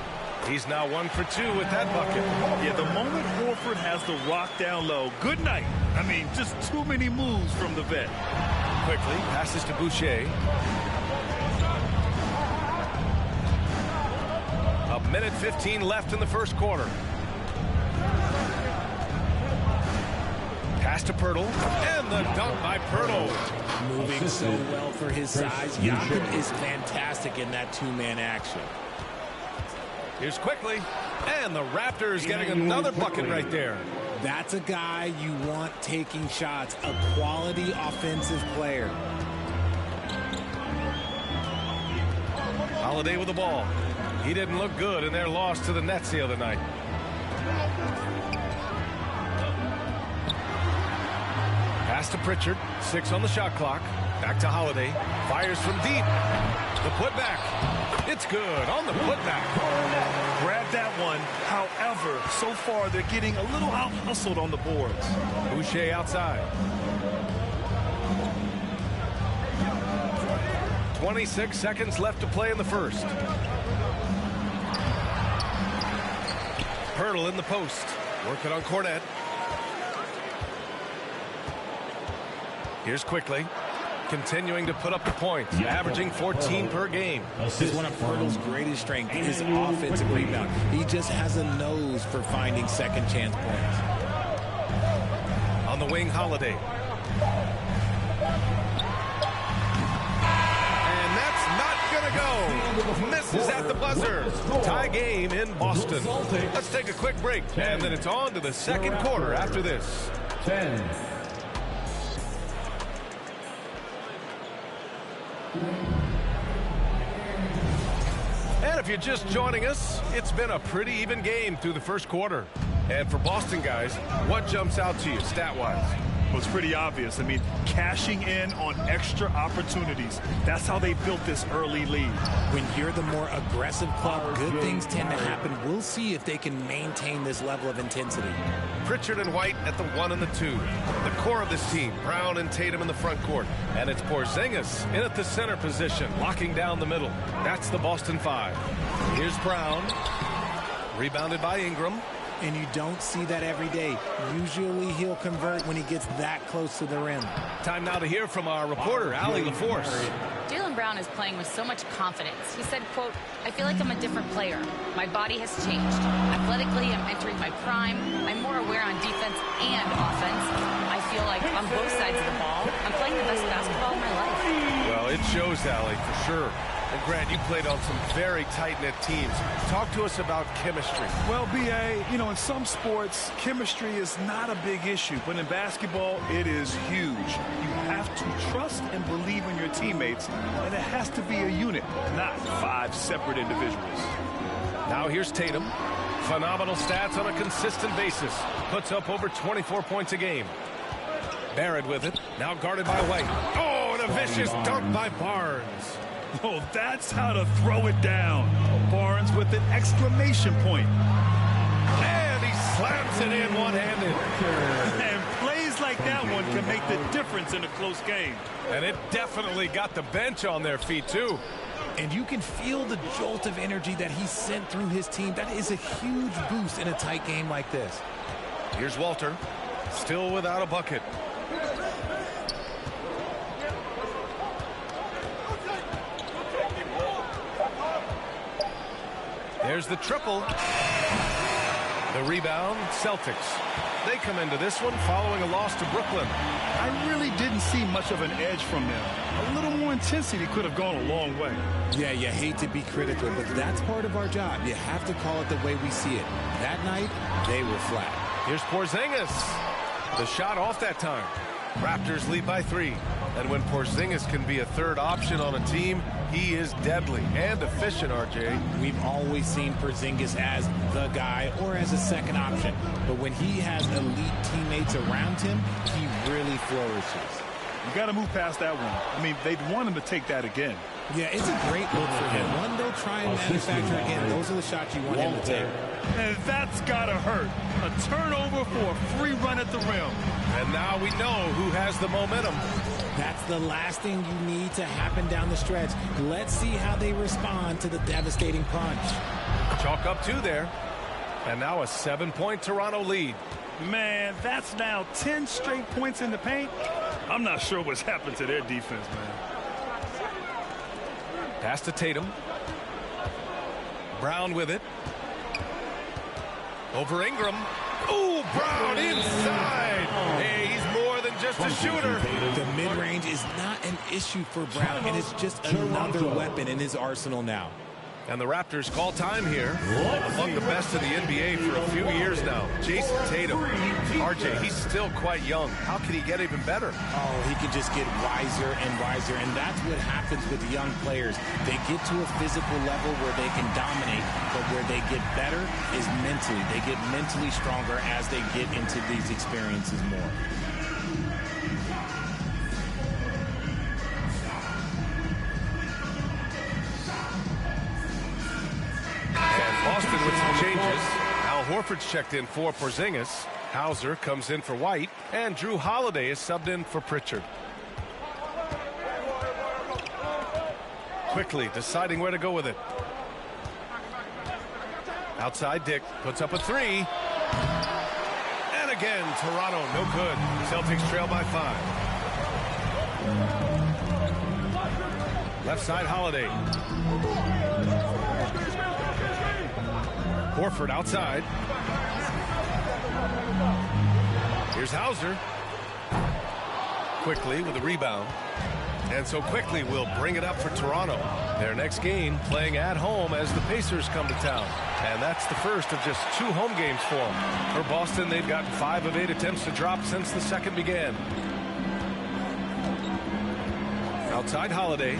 He's now 1 for 2 with that bucket. Yeah, the moment Horford has the rock down low, good night. I mean, just too many moves from the vet. Quickly, passes to Boucher. A minute 15 left in the first quarter. Pass to Poeltl, and the dunk by Poeltl. Moving so well for his size. Jakob is fantastic in that two-man action. Here's Quickly, and the Raptors getting another bucket right there. That's a guy you want taking shots, a quality offensive player. Holiday with the ball. He didn't look good in their loss to the Nets the other night. Pass to Pritchard, 6 on the shot clock. Back to Holiday, fires from deep. The putback. It's good on the putback. Grab that one. However, so far they're getting a little out-hustled on the boards. Boucher outside. 26 seconds left to play in the first. Poeltl in the post. Working on Kornet. Here's Quickly. Continuing to put up the points, averaging 14 per game. This is one of Poeltl's greatest strengths, his offensive rebound. He just has a nose for finding second chance points. On the wing, Holiday. And that's not gonna go. Misses at the buzzer. Tie game in Boston. Let's take a quick break, and then it's on to the second quarter after this. 10. And if you're just joining us, it's been a pretty even game through the first quarter. And for Boston guys, what jumps out to you stat-wise? Well, it's pretty obvious. I mean, cashing in on extra opportunities. That's how they built this early lead. When you're the more aggressive club, good things tend to happen. We'll see if they can maintain this level of intensity. Pritchard and White at the 1 and the 2. The core of this team, Brown and Tatum in the front court. And it's Porzingis in at the center position, locking down the middle. That's the Boston 5. Here's Brown. Rebounded by Ingram. And you don't see that every day. Usually he'll convert when he gets that close to the rim. Time now to hear from our reporter, Allie LaForce. Jaylen Brown is playing with so much confidence. He said, quote, "I feel like I'm a different player. My body has changed. Athletically, I'm entering my prime. I'm more aware on defense and offense. I feel like on both sides of the ball, I'm playing the best basketball of my life." Well, it shows, Allie, for sure. And Grant, you played on some very tight-knit teams. Talk to us about chemistry. Well, B.A., you know, in some sports, chemistry is not a big issue. But in basketball, it is huge. You have to trust and believe in your teammates. And it has to be a unit, not 5 separate individuals. Now here's Tatum. Phenomenal stats on a consistent basis. Puts up over 24 points a game. Barrett with it. Now guarded by White. Oh, and a vicious dunk by Barnes. Oh, that's how to throw it down. Barnes with an exclamation point. And he slams it in one-handed. And plays like that one can make the difference in a close game. And it definitely got the bench on their feet, too. And you can feel the jolt of energy that he sent through his team. That is a huge boost in a tight game like this. Here's Walter. Still without a bucket. There's the triple. The rebound, Celtics. They come into this one following a loss to Brooklyn. I really didn't see much of an edge from them. A little more intensity could have gone a long way. Yeah, you hate to be critical, but that's part of our job. You have to call it the way we see it. That night, they were flat. Here's Porzingis. The shot off that time. Raptors lead by 3. And when Porzingis can be a third option on a team, he is deadly and efficient, RJ. We've always seen Porzingis as the guy or as a second option. But when he has elite teammates around him, he really flourishes. You got to move past that one. I mean, they'd want him to take that again. Yeah, it's a great look for him. One they'll try and manufacture again. Those are the shots you want him to take. And that's got to hurt. A turnover for a free run at the rim. And now we know who has the momentum. That's the last thing you need to happen down the stretch. Let's see how they respond to the devastating punch. Chalk up 2 there. And now a 7-point Toronto lead. Man, that's now 10 straight points in the paint. I'm not sure what's happened to their defense, man. Pass to Tatum. Brown with it. Over Ingram. Ooh, Brown inside. Hey, he's more than just a shooter. The mid-range is not an issue for Brown, and it's just another weapon in his arsenal now. And the Raptors call time here. Among the best in the NBA for a few years now. Jason Tatum. RJ, he's still quite young. How can he get even better? Oh, he can just get wiser and wiser, and that's what happens with young players. They get to a physical level where they can dominate, but where they get better is mentally. They get mentally stronger as they get into these experiences more. Boston with some changes. Al Horford's checked in for Porzingis. Hauser comes in for White. And Drew Holiday is subbed in for Pritchard. Quickly deciding where to go with it. Outside, Dick puts up a 3. And again, Toronto, no good. Celtics trail by 5. Left side, Holiday. Horford outside. Here's Hauser. Quickly with a rebound. And so Quickly will bring it up for Toronto. Their next game playing at home as the Pacers come to town. And that's the first of just 2 home games for them. For Boston, they've gotten 5 of 8 attempts to drop since the second began. Outside, Holiday.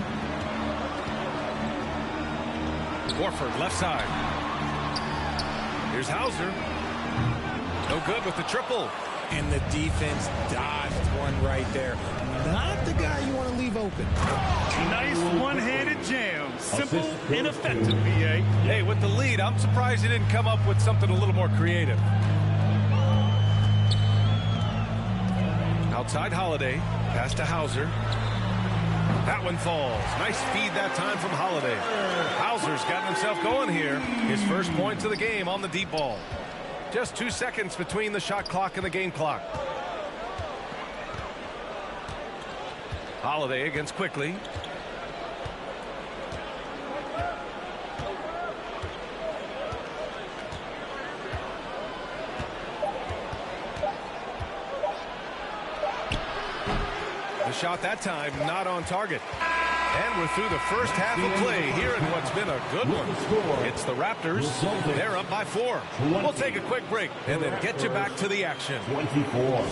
Horford left side. Here's Hauser. No good with the triple. And the defense dodged one right there. Not the guy you want to leave open. Nice one-handed jam. Simple and effective, BA. Hey, with the lead, I'm surprised he didn't come up with something a little more creative. Outside, Holiday. Pass to Hauser. That one falls. Nice feed that time from Holiday. Hauser's gotten himself going here. His first points of the game on the deep ball. Just 2 seconds between the shot clock and the game clock. Holiday against Quickly. The shot that time not on target. And we're through the first half of play here in what's been a good one. It's the Raptors. They're up by 4. We'll take a quick break and then get you back to the action. 24.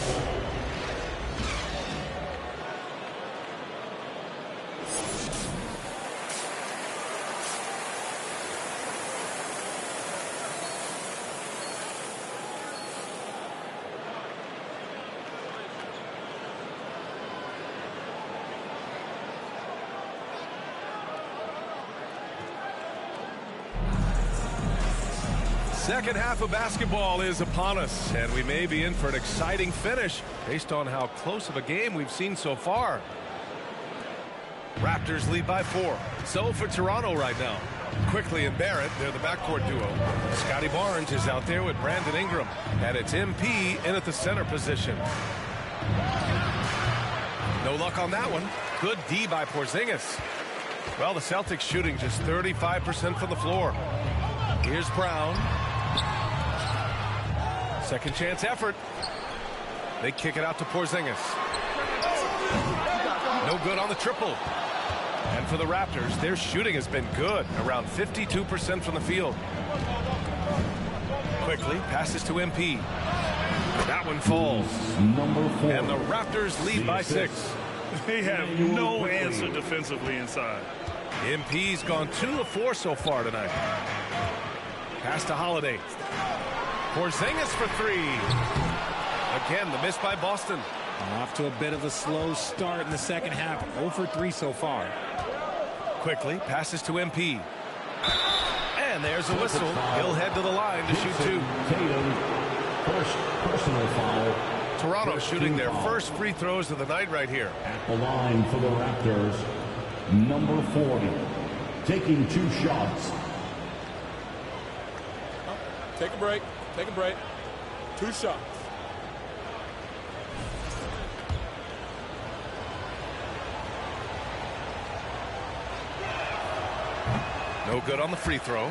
Second half of basketball is upon us, and we may be in for an exciting finish based on how close of a game we've seen so far. Raptors lead by 4. So for Toronto right now. Quickly and Barrett, they're the backcourt duo. Scotty Barnes is out there with Brandon Ingram, and it's MP in at the center position. No luck on that one. Good D by Porzingis. Well, the Celtics shooting just 35% from the floor. Here's Brown. Second chance effort. They kick it out to Porzingis. No good on the triple. And for the Raptors, their shooting has been good, around 52% from the field. Quickly passes to MP. That one falls. Number 4. And the Raptors lead by 6. They have no answer defensively inside. MP's gone 2 of 4 so far tonight. Pass to Holiday. Porzingis for 3. Again, the miss by Boston. Off to a bit of a slow start in the second half. 0 for 3 so far. Quickly passes to MP. And there's a whistle. He'll head to the line to shoot 2. First personal foul. Toronto shooting their first free throws of the night right here. At the line for the Raptors, number 40, taking 2 shots. Take a break. Take a break. 2 shots. No good on the free throw.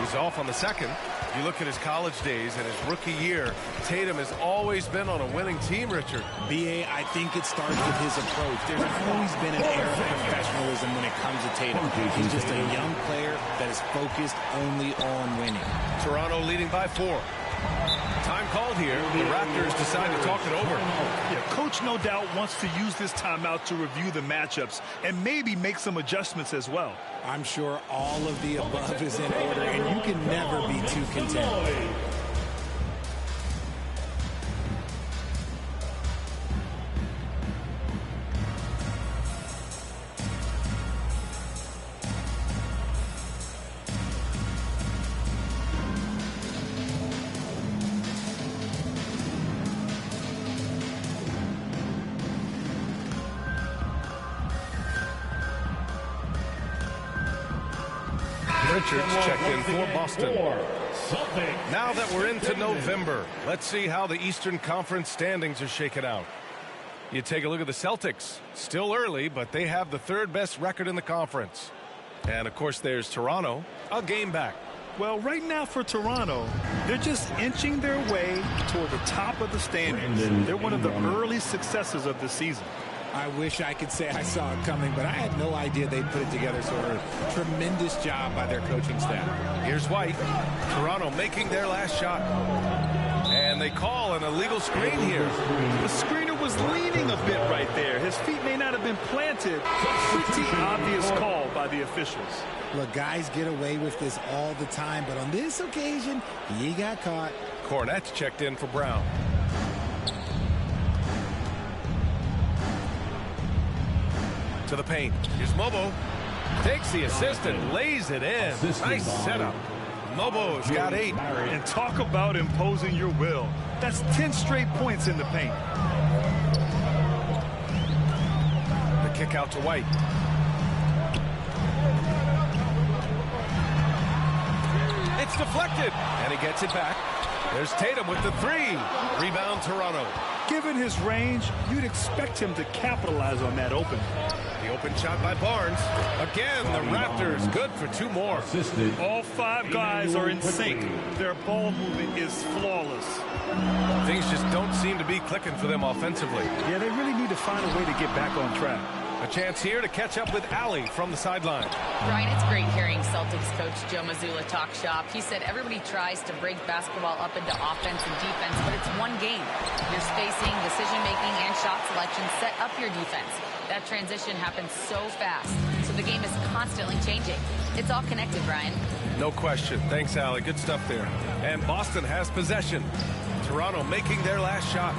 He's off on the second. You look at his college days and his rookie year, Tatum has always been on a winning team, Richard. B.A., I think it starts with his approach. There's always been an air of professionalism when it comes to Tatum. He's just a young player that is focused only on winning. Toronto leading by 4. Time called here. The Raptors decide to talk it over. Yeah, Coach no doubt wants to use this timeout to review the matchups and maybe make some adjustments as well. I'm sure all of the above is in order, and you can never be too content. Richards checked in for Boston. Now that we're into November, let's see how the Eastern Conference standings are shaken out. You take a look at the Celtics. Still early, but they have the 3rd best record in the conference. And, of course, there's Toronto, a game back. Well, right now for Toronto, they're just inching their way toward the top of the standings. They're one of the early successes of the season. I wish I could say I saw it coming, but I had no idea they'd put it together so early. Tremendous job by their coaching staff. Here's White. Toronto making their last shot. And they call an illegal screen here. The screener was leaning a bit right there. His feet may not have been planted. Pretty obvious call by the officials. Look, guys get away with this all the time, but on this occasion, he got caught. Cornette's checked in for Brown. To the paint. Here's Mobo. Takes the assist and lays it in. Nice setup. Mobo's got 8. And talk about imposing your will. That's 10 straight points in the paint. The kick out to White. It's deflected. And he gets it back. There's Tatum with the 3. Rebound Toronto. Given his range, you'd expect him to capitalize on that open. The open shot by Barnes. Again, the Raptors good for 2 more. All 5 guys are in sync. Their ball movement is flawless. Things just don't seem to be clicking for them offensively. Yeah, they really need to find a way to get back on track. A chance here to catch up with Allie from the sideline. Brian, it's great hearing Celtics coach Joe Mazzulla talk shop. He said everybody tries to break basketball up into offense and defense, but it's one game. Your spacing, decision-making, and shot selection set up your defense. That transition happens so fast, so the game is constantly changing. It's all connected, Brian. No question. Thanks, Allie. Good stuff there. And Boston has possession. Toronto making their last shot.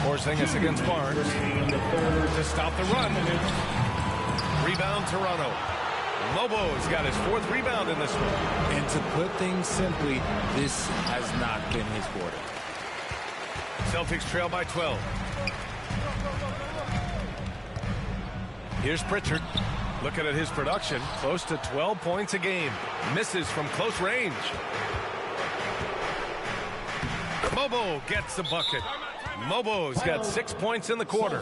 Porzingis against Barnes to stop the run. Rebound Toronto. Lobo's got his 4th rebound in this one. And to put things simply, this has not been his quarter. Celtics trail by 12. Here's Pritchard Looking at his production, close to 12 points a game. Misses from close range. Mobo gets the bucket. Mobo's got 6 points in the quarter.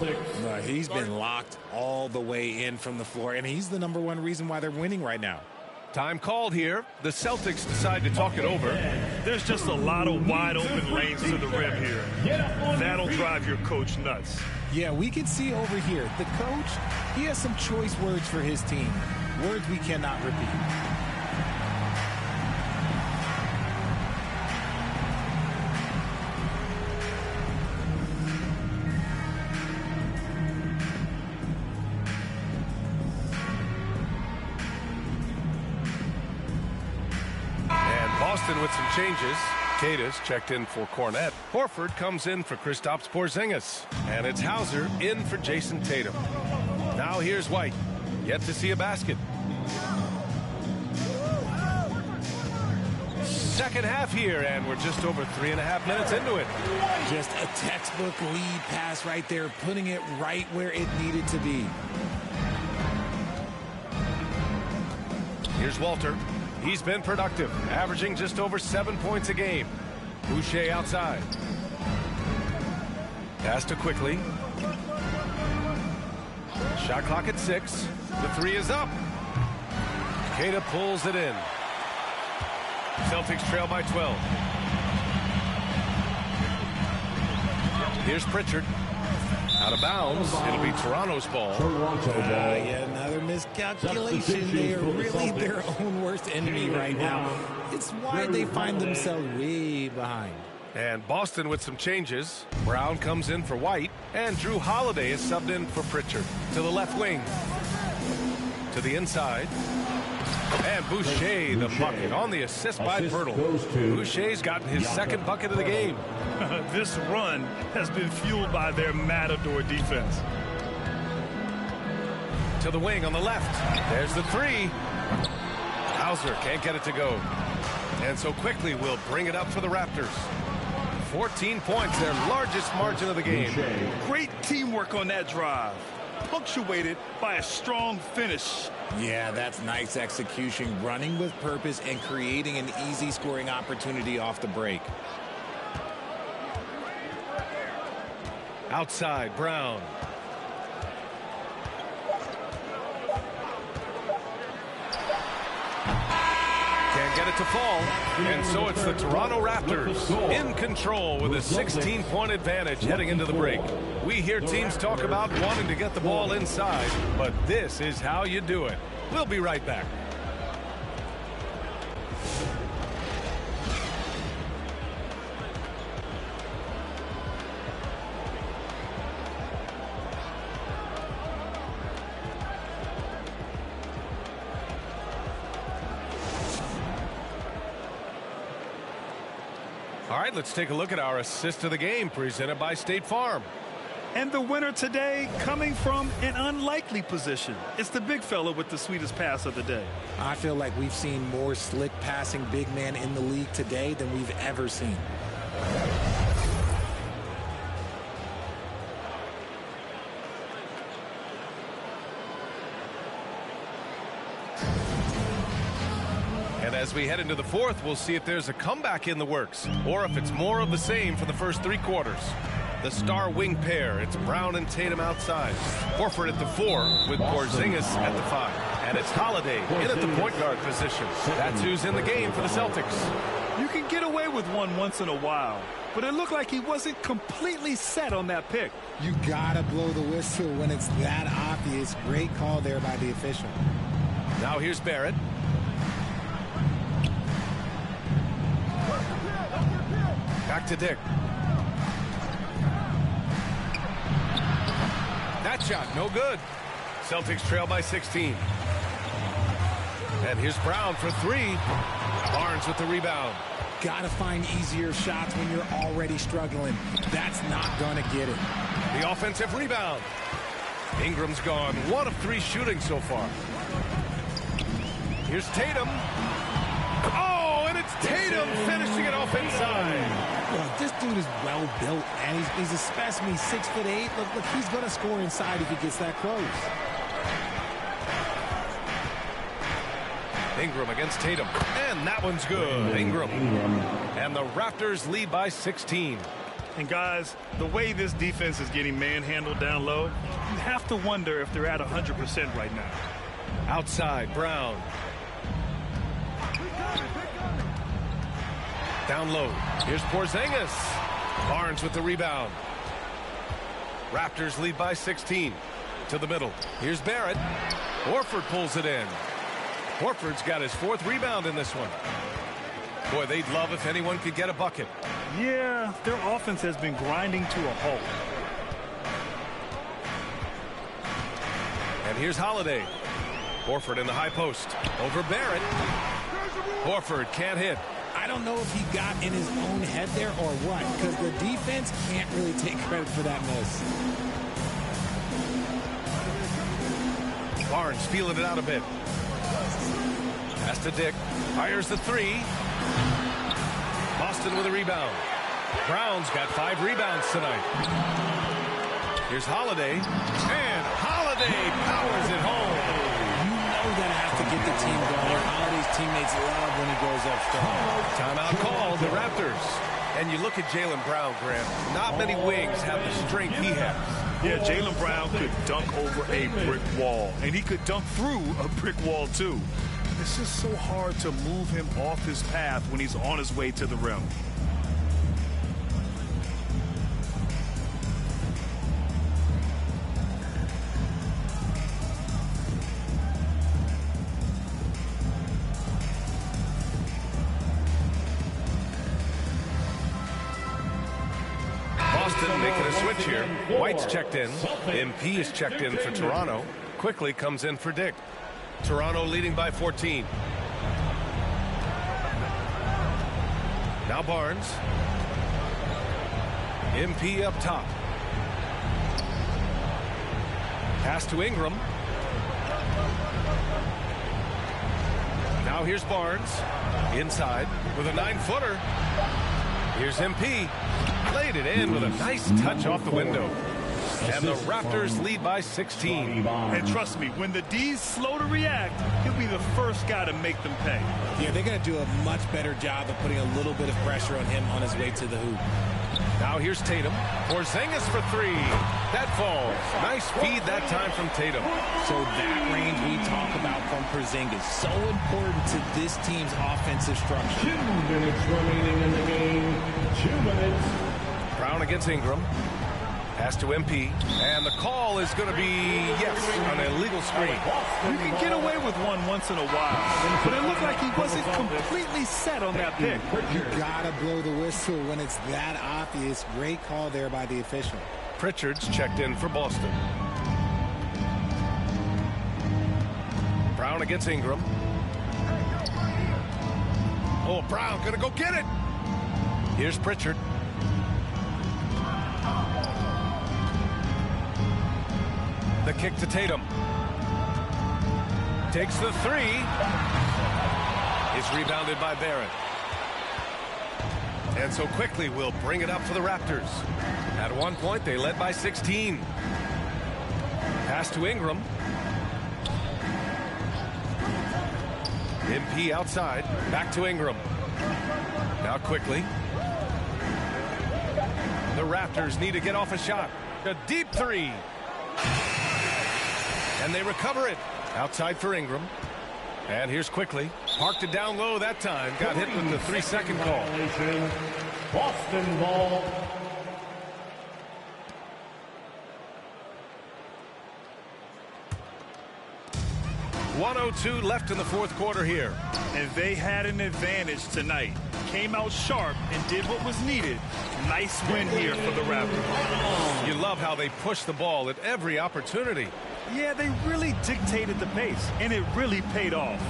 He's been locked all the way in from the floor, and he's the #1 reason why they're winning right now. Time called here. The Celtics decide to talk it over. There's just a lot of wide open lanes to the rim here. That'll drive your coach nuts. Yeah, we can see over here. The coach, he has some choice words for his team. Words we cannot repeat. Boston with some changes. Cadis checked in for Cornette. Horford comes in for Kristaps Porzingis. And it's Hauser in for Jason Tatum. Now here's White. Yet to see a basket. Second half here, and we're just over 3.5 minutes into it. Just a textbook lead pass right there, putting it right where it needed to be. Here's Walter. He's been productive, averaging just over 7 points a game. Boucher outside. Pass to Quickly. Shot clock at 6. The 3 is up. Queta pulls it in. Celtics trail by 12. Here's Pritchard. Out of bounds. It'll be Toronto's ball. Yeah, another miscalculation. They are really their own worst enemy right now. It's why they find themselves way behind. And Boston with some changes. Brown comes in for White. And Drew Holiday is subbed in for Pritchard. To the left wing. To the inside. And Boucher, the bucket on the assist by Pirtle. Boucher's gotten his second bucket of the game. This run has been fueled by their Matador defense. To the wing on the left. There's the 3. Hauser can't get it to go. And so Quickly will bring it up for the Raptors. 14 points, their largest margin of the game. Great teamwork on that drive. Punctuated by a strong finish. Yeah, that's nice execution, running with purpose and creating an easy scoring opportunity off the break. Outside, Brown. Can't get it to fall. And so it's the Toronto Raptors in control with a 16-point advantage heading into the break. We hear teams talk about wanting to get the ball inside, but this is how you do it. We'll be right back. All right, let's take a look at our assist of the game presented by State Farm. And the winner today coming from an unlikely position. It's the big fella with the sweetest pass of the day. I feel like we've seen more slick passing big man in the league today than we've ever seen. And as we head into the fourth, we'll see if there's a comeback in the works or if it's more of the same for the first 3 quarters. The star wing pair, it's Brown and Tatum outside. Horford at the 4 with Porzingis at the 5. And it's Holiday in at the point guard position. That's who's in the game for the Celtics. You can get away with one once in a while, but it looked like he wasn't completely set on that pick. You gotta blow the whistle when it's that obvious. Great call there by the official. Now here's Barrett. Back to Dick. That shot, no good. Celtics trail by 16. And here's Brown for 3. Barnes with the rebound. Gotta find easier shots when you're already struggling. That's not gonna get it. The offensive rebound. Ingram's gone 1 of 3 shooting so far. Here's Tatum. Oh, and it's Tatum finishing it off inside. Well, this dude is well built, and he's a specimen. He's 6'8". Look, he's gonna score inside if he gets that close. Ingram against Tatum. And that one's good. Ingram. And the Raptors lead by 16. And guys, the way this defense is getting manhandled down low, you have to wonder if they're at 100% right now. Outside, Brown. Down low. Here's Porzingis. Barnes with the rebound. Raptors lead by 16. To the middle. Here's Barrett. Horford pulls it in. Horford's got his 4th rebound in this one. Boy, they'd love if anyone could get a bucket. Yeah, their offense has been grinding to a halt. And here's Holiday. Horford in the high post. Over Barrett. Horford can't hit. I don't know if he got in his own head there or what, because the defense can't really take credit for that miss. Barnes feeling it out a bit. Pass to Dick. Fires the 3. Boston with a rebound. Brown's got 5 rebounds tonight. Here's Holiday. And Holiday powers it home. You know that has to get the team going. Holiday's teammates love when he goes up strong. Timeout called, the Raptors. And you look at Jaylen Brown, Grant. Not many wings have the strength he has. Yeah, Jaylen Brown could dunk over a brick wall. And he could dunk through a brick wall, too. It's just so hard to move him off his path when he's on his way to the rim. Boston making a switch here. White's checked in. MP is checked in for Toronto. Quickly comes in for Dick. Toronto leading by 14. Now Barnes. MP up top. Pass to Ingram. Now here's Barnes. Inside with a 9-footer. Here's MP. Played it in with a nice touch off the window. And the Raptors lead by 16. And trust me, when the D's slow to react, he'll be the first guy to make them pay. Yeah, they're going to do a much better job of putting a little bit of pressure on him on his way to the hoop. Now here's Tatum. Porzingis for 3. That falls. Nice feed that time from Tatum. So that range we talk about from Porzingis, so important to this team's offensive structure. 2 minutes remaining in the game. 2 minutes. Brown against Ingram. Pass to MP. And the call is going to be, yes, an illegal screen. You can get away with one once in a while, but it looked like he wasn't completely set on that pick. You gotta blow the whistle when it's that obvious. Great call there by the official. Pritchard's checked in for Boston. Brown against Ingram. Oh, Brown gonna go get it. Here's Pritchard. The kick to Tatum. Takes the 3. Is rebounded by Barrett. And so quickly we'll bring it up for the Raptors. At one point they led by 16. Pass to Ingram. MP outside. Back to Ingram. Now quickly. The Raptors need to get off a shot. A deep 3. And they recover it. Outside for Ingram. And here's quickly. Parked it down low that time. Got hit with the 3-second call. Boston ball. .102 left in the fourth quarter here. And they had an advantage tonight. Came out sharp and did what was needed. Nice win here for the Raptors. You love how they push the ball at every opportunity. Yeah, they really dictated the pace, and it really paid off.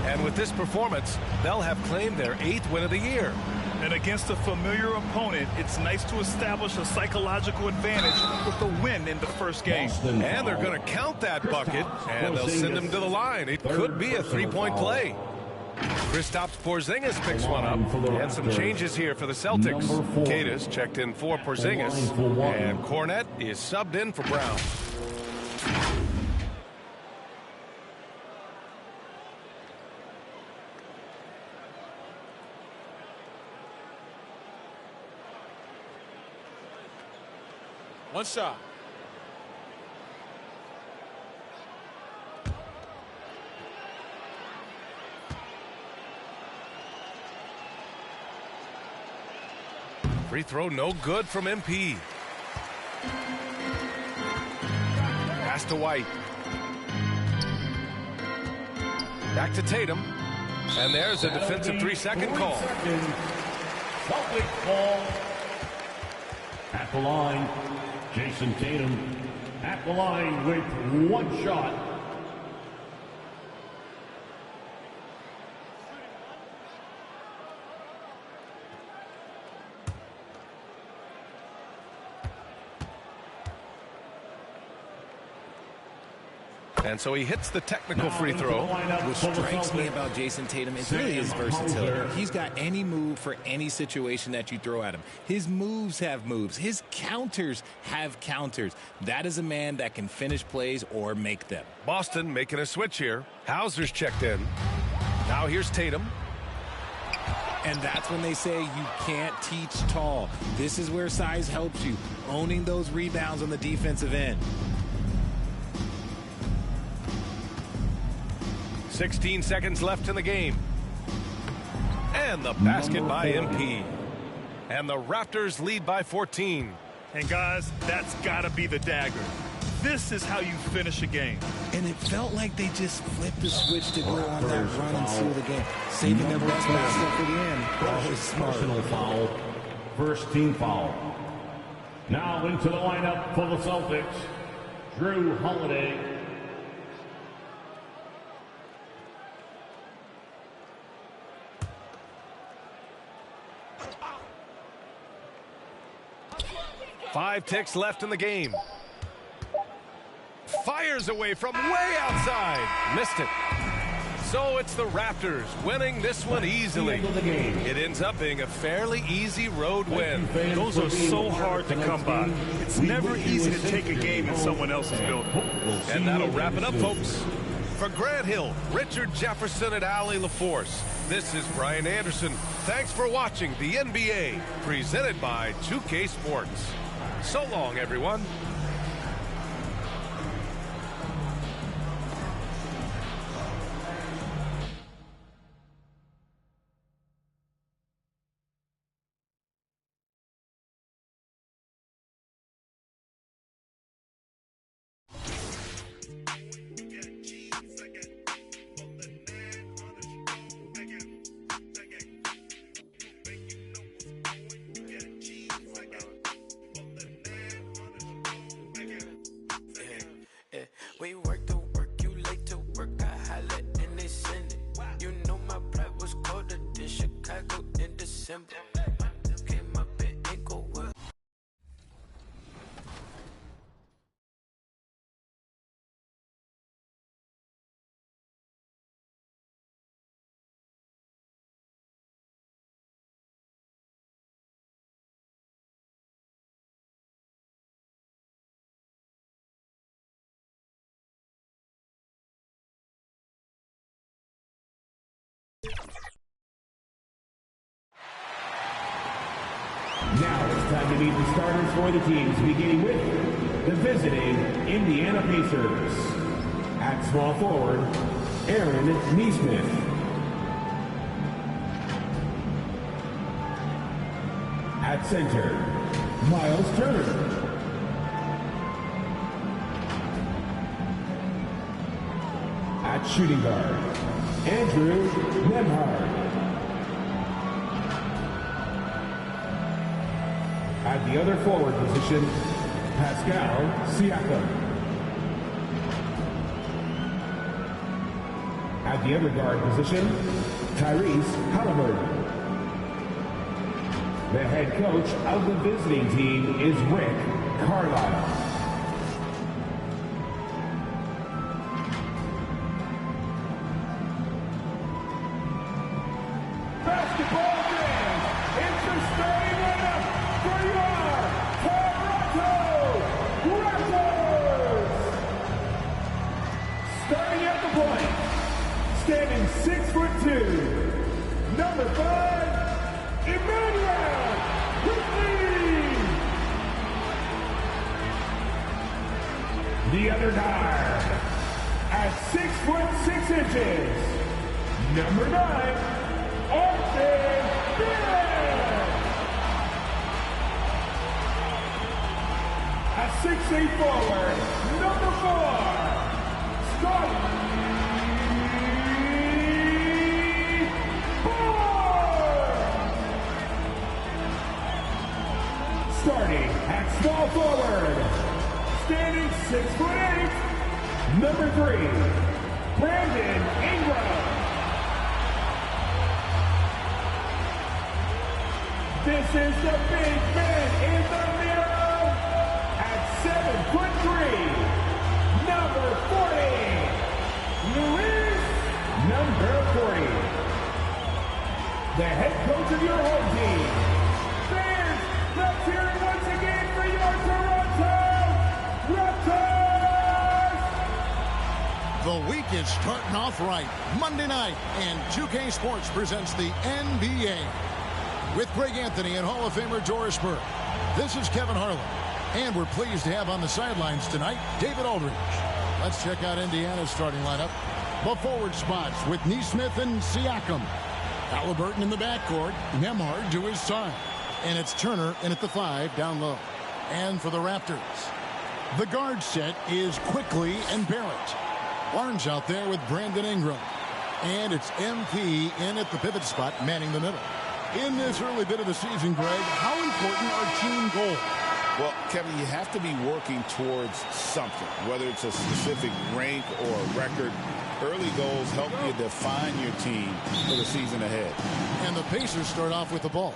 And with this performance, they'll have claimed their 8th win of the year. And against a familiar opponent, it's nice to establish a psychological advantage with the win in the first game. And they're going to count that bucket, and they'll send him to the line. It could be a 3-point play. Kristaps Porzingis picks one up. And some changes here for the Celtics. Kaitis checked in for Porzingis. And Cornette is subbed in for Brown. One shot. Free throw no good from MP. Pass to White. Back to Tatum. And there's a defensive 3-second call. Celtic ball. At the line, Jason Tatum. At the line with one shot. And so he hits the technical free throw. What strikes me about Jason Tatum is really his versatility. He's got any move for any situation that you throw at him. His moves have moves. His counters have counters. That is a man that can finish plays or make them. Boston making a switch here. Hauser's checked in. Now here's Tatum. And that's when they say you can't teach tall. This is where size helps you, owning those rebounds on the defensive end. 16 seconds left in the game. And the basket by MP. And the Raptors lead by 14. And guys, that's got to be the dagger. This is how you finish a game. And it felt like they just flipped the switch to go on that run and seal the game. Saving their best basket for the end. Always smart. Personal foul. First team foul. Now into the lineup for the Celtics, Drew Holiday. Five ticks left in the game. Fires away from way outside. Missed it. So it's the Raptors winning this one easily. It ends up being a fairly easy road win. Those are so hard to come by. It's never easy to take a game in someone else's building. And that'll wrap it up, folks. For Grant Hill, Richard Jefferson, and Allie LaForce, this is Brian Anderson. Thanks for watching the NBA, presented by 2K Sports. So long, everyone. We work to work, you late to work, I holla and they send it. You know my pride was colder than Chicago in December. Came up in Inglewood. Now it's time to meet the starters for the teams, beginning with the visiting Indiana Pacers. At small forward, Aaron Nesmith. At center, Miles Turner. At shooting guard, Andrew Nembhard. At the other forward position, Pascal Siakam. At the other guard position, Tyrese Halliburton. The head coach of the visiting team is Rick Carlisle. Basketball game. It's the starting lineup for your Toronto Raptors. Starting at the point, standing 6'2", number 5, Emmanuel Quickley. the other guard, at 6'6", number 9, Austin Bennett. At 6'8" forward, number 4, Scotty Barnes. Starting at small forward, standing 6'8", number 3, Brandon Ingram. This is the big man in the middle at 7'3", number 40, Luis, number 40. The head coach of your home team. Fans, let's hear it once again for your Toronto Raptors! The week is starting off right. Monday night, and 2K Sports presents the NBA. With Greg Anthony and Hall of Famer Doris Burke. This is Kevin Harlan. And we're pleased to have on the sidelines tonight, David Aldridge. Let's check out Indiana's starting lineup. The forward spots with Nesmith and Siakam. Halliburton in the backcourt. Nembhard to his side. And it's Turner in at the 5 down low. And for the Raptors, the guard set is Quickly and Barrett. Barnes out there with Brandon Ingram. And it's MP in at the pivot spot, manning the middle. In this early bit of the season, Greg, how important are team goals? Well, Kevin, you have to be working towards something, whether it's a specific rank or a record. Early goals help you define your team for the season ahead. And the Pacers start off with the ball.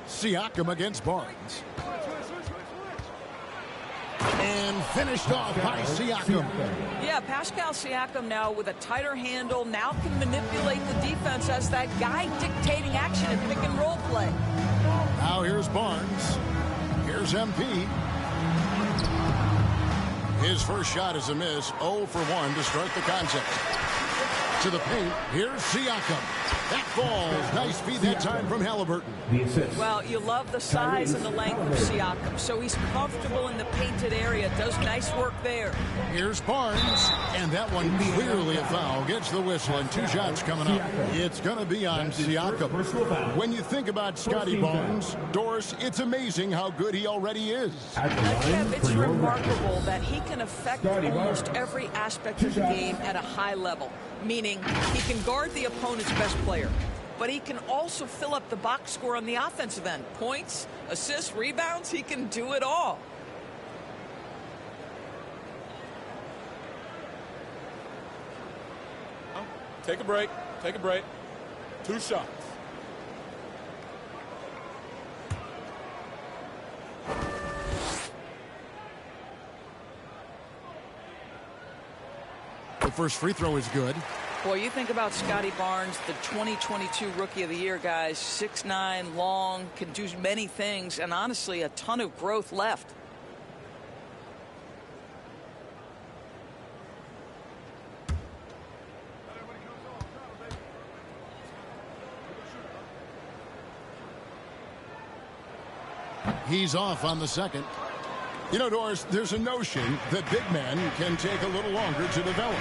Siakam against Barnes. And finished off by Siakam. Yeah, Pascal Siakam now with a tighter handle, now can manipulate the defense as that guy dictating action in pick and roll play. Now here's Barnes. Here's MP. His first shot is a miss. 0 for 1 to start the contest. To the paint. Here's Siakam. That falls. Nice feed that time from Halliburton. Well, you love the size and the length of Siakam, so he's comfortable in the painted area. Does nice work there. Here's Barnes, and that one clearly a foul. Gets the whistle, and 2 shots coming up. It's going to be on Siakam. When you think about Scotty Barnes, Doris, it's amazing how good he already is. Kev, it's remarkable that he can affect almost every aspect of the game at a high level, meaning he can guard the opponent's best player, but he can also fill up the box score on the offensive end. Points, assists, rebounds, he can do it all. Take a break. Take a break. 2 shots. The first free throw is good. Boy, you think about Scotty Barnes, the 2022 Rookie of the Year, guys. 6'9", long, can do many things, and honestly, a ton of growth left. He's off on the second. You know, Doris, there's a notion that big men can take a little longer to develop.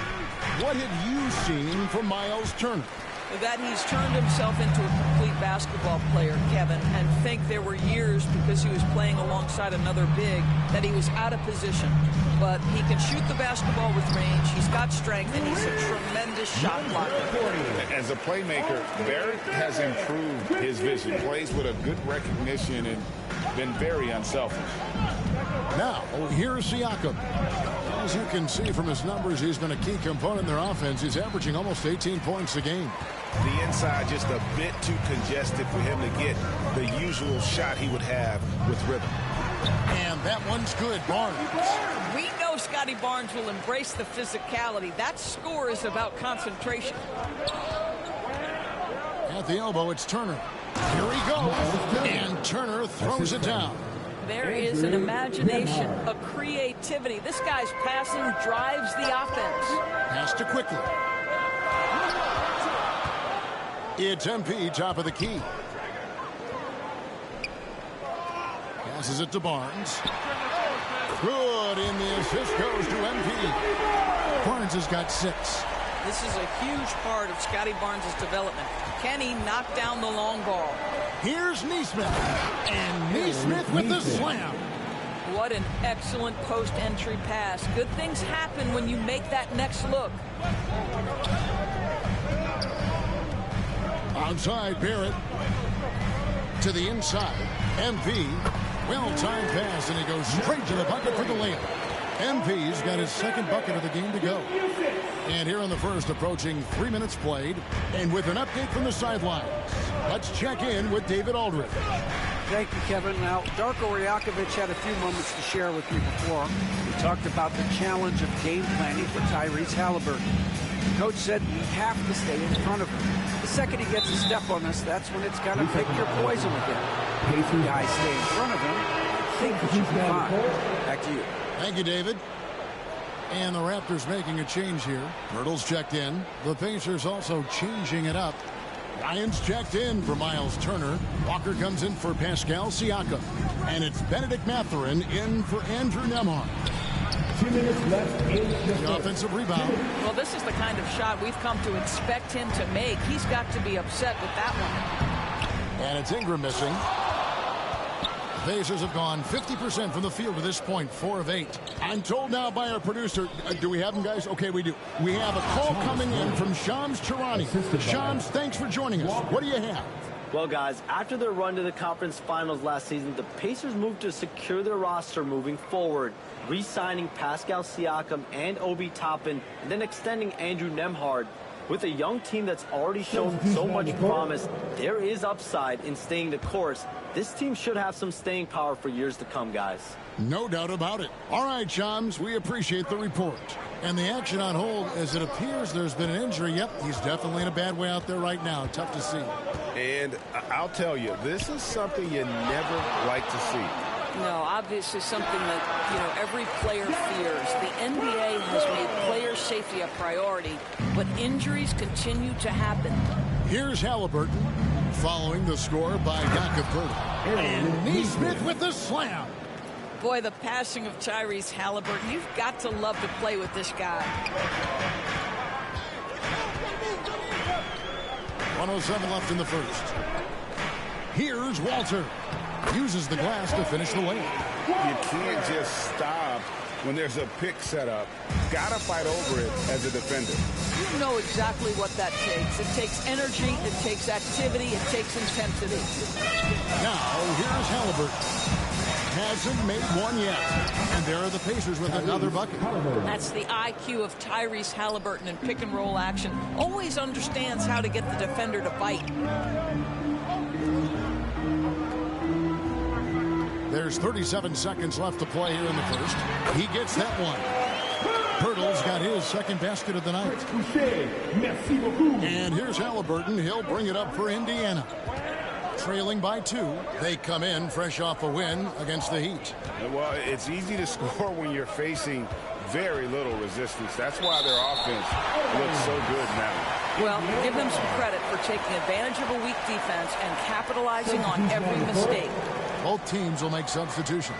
What have you seen from Miles Turner? That he's turned himself into a complete basketball player, Kevin, and think there were years because he was playing alongside another big that he was out of position. But he can shoot the basketball with range, he's got strength, and he's a tremendous shot blocker. As a playmaker, Barrett has improved his vision, plays with a good recognition and been very unselfish. Now, here's Siakam. As you can see from his numbers, he's been a key component in their offense. He's averaging almost 18 points a game. The inside just a bit too congested for him to get the usual shot he would have with rhythm. And that one's good. Barnes. We know Scotty Barnes will embrace the physicality. That score is about concentration. At the elbow, it's Turner. Here he goes. And Turner throws it down. There is an imagination, a creativity. This guy's passing drives the offense. Pass to Quickly. It's MP, top of the key. Passes it to Barnes. Good, and the assist goes to MP. Barnes has got 6. This is a huge part of Scotty Barnes' development. Can he knock down the long ball? Here's Neesmith. And Neesmith with the slam. What an excellent post-entry pass. Good things happen when you make that next look. Outside, Barrett. To the inside. MP. Well-timed pass, and he goes straight to the bucket for the layup. MP's got his second bucket of the game to go. And here in the first, approaching 3 minutes played, and with an update from the sidelines, let's check in with David Aldridge. Thank you, Kevin. Now, Darko Rajakovic had a few moments to share with me before. We talked about the challenge of game planning for Tyrese Halliburton. The coach said we have to stay in front of him. The second he gets a step on us, that's when it's got to pick your poison with him. If you guys stay in front of him, I think it should be fine. Back to you. Thank you, David. And the Raptors making a change here. Hurdle's checked in. The Pacers also changing it up. Ryan's checked in for Miles Turner. Walker comes in for Pascal Siakam. And it's Benedict Mathurin in for Andrew Nembhard. 2 minutes left in the offensive rebound. Well, this is the kind of shot we've come to expect him to make. He's got to be upset with that one. And it's Ingram missing. The Pacers have gone 50% from the field to this point, 4 of 8. I'm told now by our producer, do we have him, guys? Okay, we do. We have a call coming in from Shams Charania. Shams, thanks for joining us. What do you have? Well, guys, after their run to the conference finals last season, the Pacers moved to secure their roster moving forward, re-signing Pascal Siakam and Obi Toppin, and then extending Andrew Nembhard. With a young team that's already shown so much promise, there is upside in staying the course. This team should have some staying power for years to come, guys. No doubt about it. All right, Shams, we appreciate the report. And the action on hold, as it appears there's been an injury. Yep, he's definitely in a bad way out there right now. Tough to see. And I'll tell you, this is something you never like to see. No, obviously something that, every player fears. The NBA has made player safety a priority, but injuries continue to happen. Here's Halliburton, following the score by Jakob Poeltl. And Neesmith with the slam. Boy, the passing of Tyrese Halliburton. You've got to love to play with this guy. 1:07 left in the first. Here's Walter. Uses the glass to finish the lane. You can't just stop when there's a pick set up. Got to fight over it as a defender. You know exactly what that takes. It takes energy, it takes activity, it takes intensity. Now, here's Halliburton. Hasn't made one yet. And there are the Pacers with another bucket. That's the IQ of Tyrese Halliburton in pick and roll action. Always understands how to get the defender to bite. There's 37 seconds left to play here in the first. He gets that one. Poeltl's got his second basket of the night. And here's Halliburton. He'll bring it up for Indiana. Trailing by 2. They come in fresh off a win against the Heat. Well, it's easy to score when you're facing very little resistance. That's why their offense looks so good now. Well, give them some credit for taking advantage of a weak defense and capitalizing on every mistake. Both teams will make substitutions.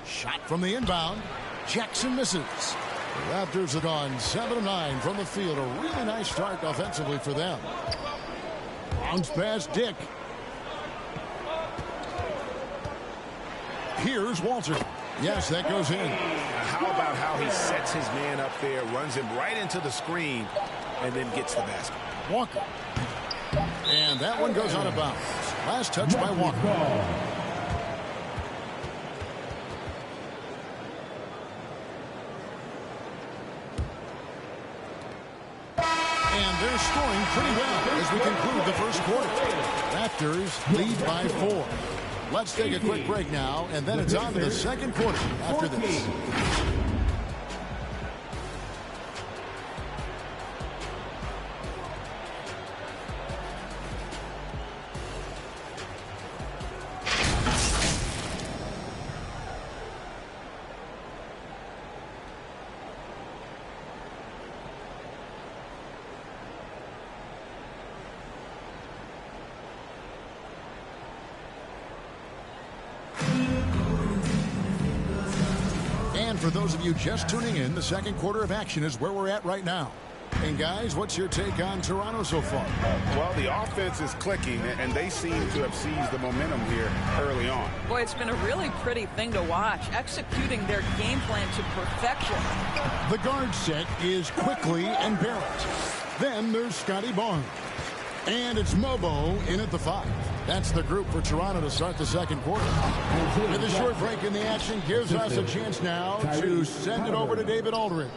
Shot from the inbound. Jackson misses. The Raptors have gone 7 of 9 from the field. A really nice start offensively for them. Bounce pass Dick. Here's Walter. Yes, that goes in. How about how he sets his man up there, runs him right into the screen, and then gets the basket. Walker. And that one goes out of bounds. Last touch by Walker. And they're scoring pretty well as we conclude the first quarter. Raptors lead by 4. Let's take a quick break now, and then it's on to the second quarter after this. for those of you just tuning in, the second quarter of action is where we're at right now. And guys, what's your take on Toronto so far? Well, the offense is clicking, and they seem to have seized the momentum here early on. Boy, it's been a really pretty thing to watch, executing their game plan to perfection. The guard set is Quickly and Barrett. Then there's Scotty Barnes. And it's Mobo in at the 5. That's the group for Toronto to start the second quarter. And the short break in the action gives us a chance now to send it over to David Aldridge.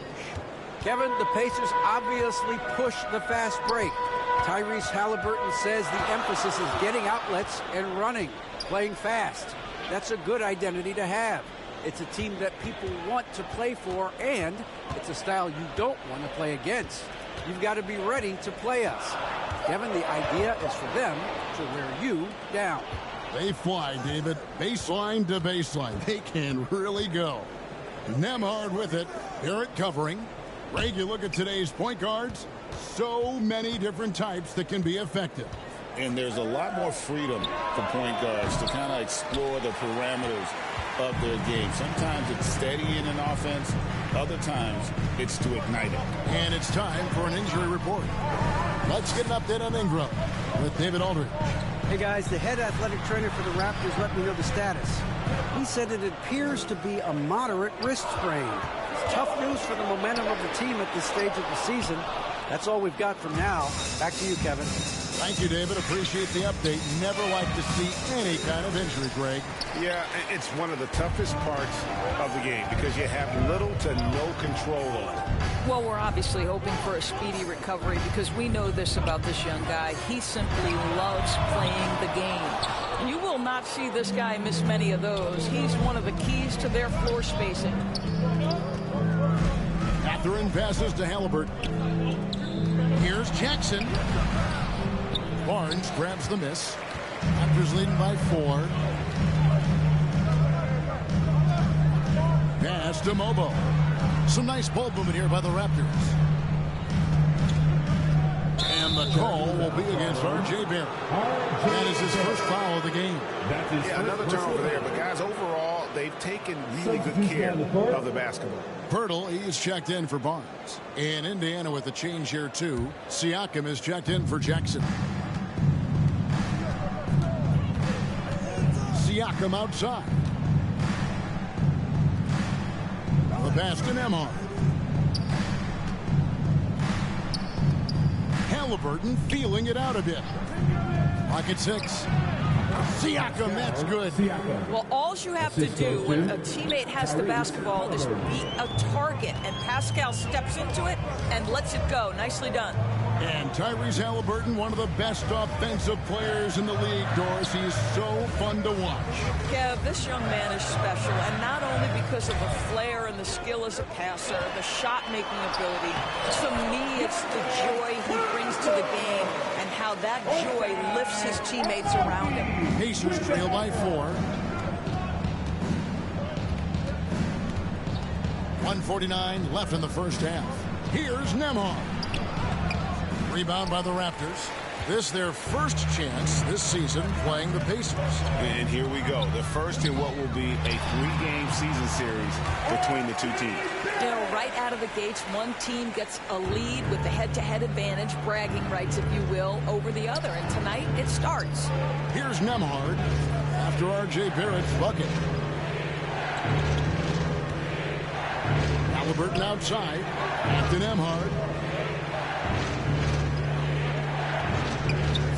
Kevin, the Pacers obviously push the fast break. Tyrese Halliburton says the emphasis is getting outlets and running, playing fast. That's a good identity to have. It's a team that people want to play for, and it's a style you don't want to play against. You've got to be ready to play us. Kevin, the idea is for them to wear you down. They fly, David. Baseline to baseline. They can really go. Nembhard with it. Barrett covering. Greg, you look at today's point guards. So many different types that can be effective. And there's a lot more freedom for point guards to kind of explore the parameters of their game. Sometimes it's steadying an offense. Other times it's to ignite it. And it's time for an injury report. Let's get an update on Ingram with David Aldridge. Hey guys, the head athletic trainer for the Raptors let me know the status. He said it appears to be a moderate wrist sprain. It's tough news for the momentum of the team at this stage of the season. That's all we've got from now. Back to you, Kevin. Thank you, David. Appreciate the update. Never like to see any kind of injury, Greg. Yeah, it's one of the toughest parts of the game because you have little to no control over it. Well, we're obviously hoping for a speedy recovery because we know this about this young guy. He simply loves playing the game. You will not see this guy miss many of those. He's one of the keys to their floor spacing. Mathurin passes to Halliburton. Here's Jackson. Barnes grabs the miss. Raptors leading by 4. Pass to Mobo. Some nice ball movement here by the Raptors. And the call will be against R.J. Barrett. That is his first foul of the game. Yeah, another turnover there. But, guys, overall, they've taken really good care of the basketball. Pirtle, he's checked in for Barnes. And Indiana with a change here, too. Siakam is checked in for Jackson. Siakam outside. The pass to Nembhard. Halliburton feeling it out a bit. Pocket 6. Siakam, that's good. Well, all you have to do when a teammate has the basketball is be a target, and Pascal steps into it and lets it go. Nicely done. And Tyrese Halliburton, one of the best offensive players in the league, Doris. He's so fun to watch. Kev, this young man is special, and not only because of the flair and the skill as a passer, the shot-making ability. To me, it's the joy he brings to the game and how that joy lifts his teammates around him. Pacers trail by 4. 1:49 left in the first half. Here's Nembhard. Rebound by the Raptors. This their first chance this season playing the Pacers. And here we go. The first in what will be a 3-game season series between the two teams. You know, right out of the gates, one team gets a lead with the head-to-head advantage, bragging rights, if you will, over the other. And tonight, it starts. Here's Nembhard after R.J. Barrett's bucket. Halliburton outside. Back to Nembhard.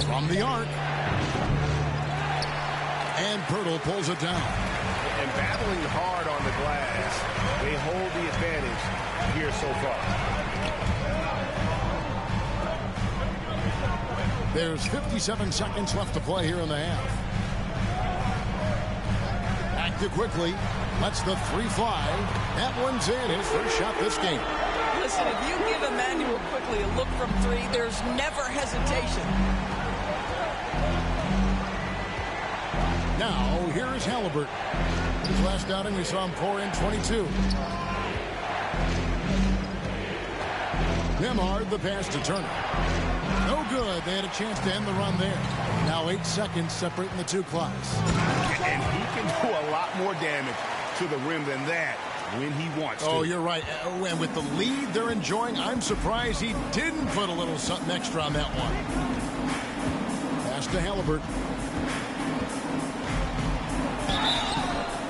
From the arc. And Pirtle pulls it down. And battling hard on the glass, they hold the advantage here so far. There's 57 seconds left to play here in the half. Back to Quickly. Lets the 3 fly. That one's in. His first shot this game. Listen, if you give Emmanuel Quickly a look from 3, there's never hesitation. Now, here is Halliburton. His last outing, we saw him pour in 22. Nembhard, the pass to Turner. No good. They had a chance to end the run there. Now 8 seconds separating the two clocks. And he can do a lot more damage to the rim than that when he wants to. Oh, you're right. And with the lead they're enjoying, I'm surprised he didn't put a little something extra on that one. Pass to Halliburton.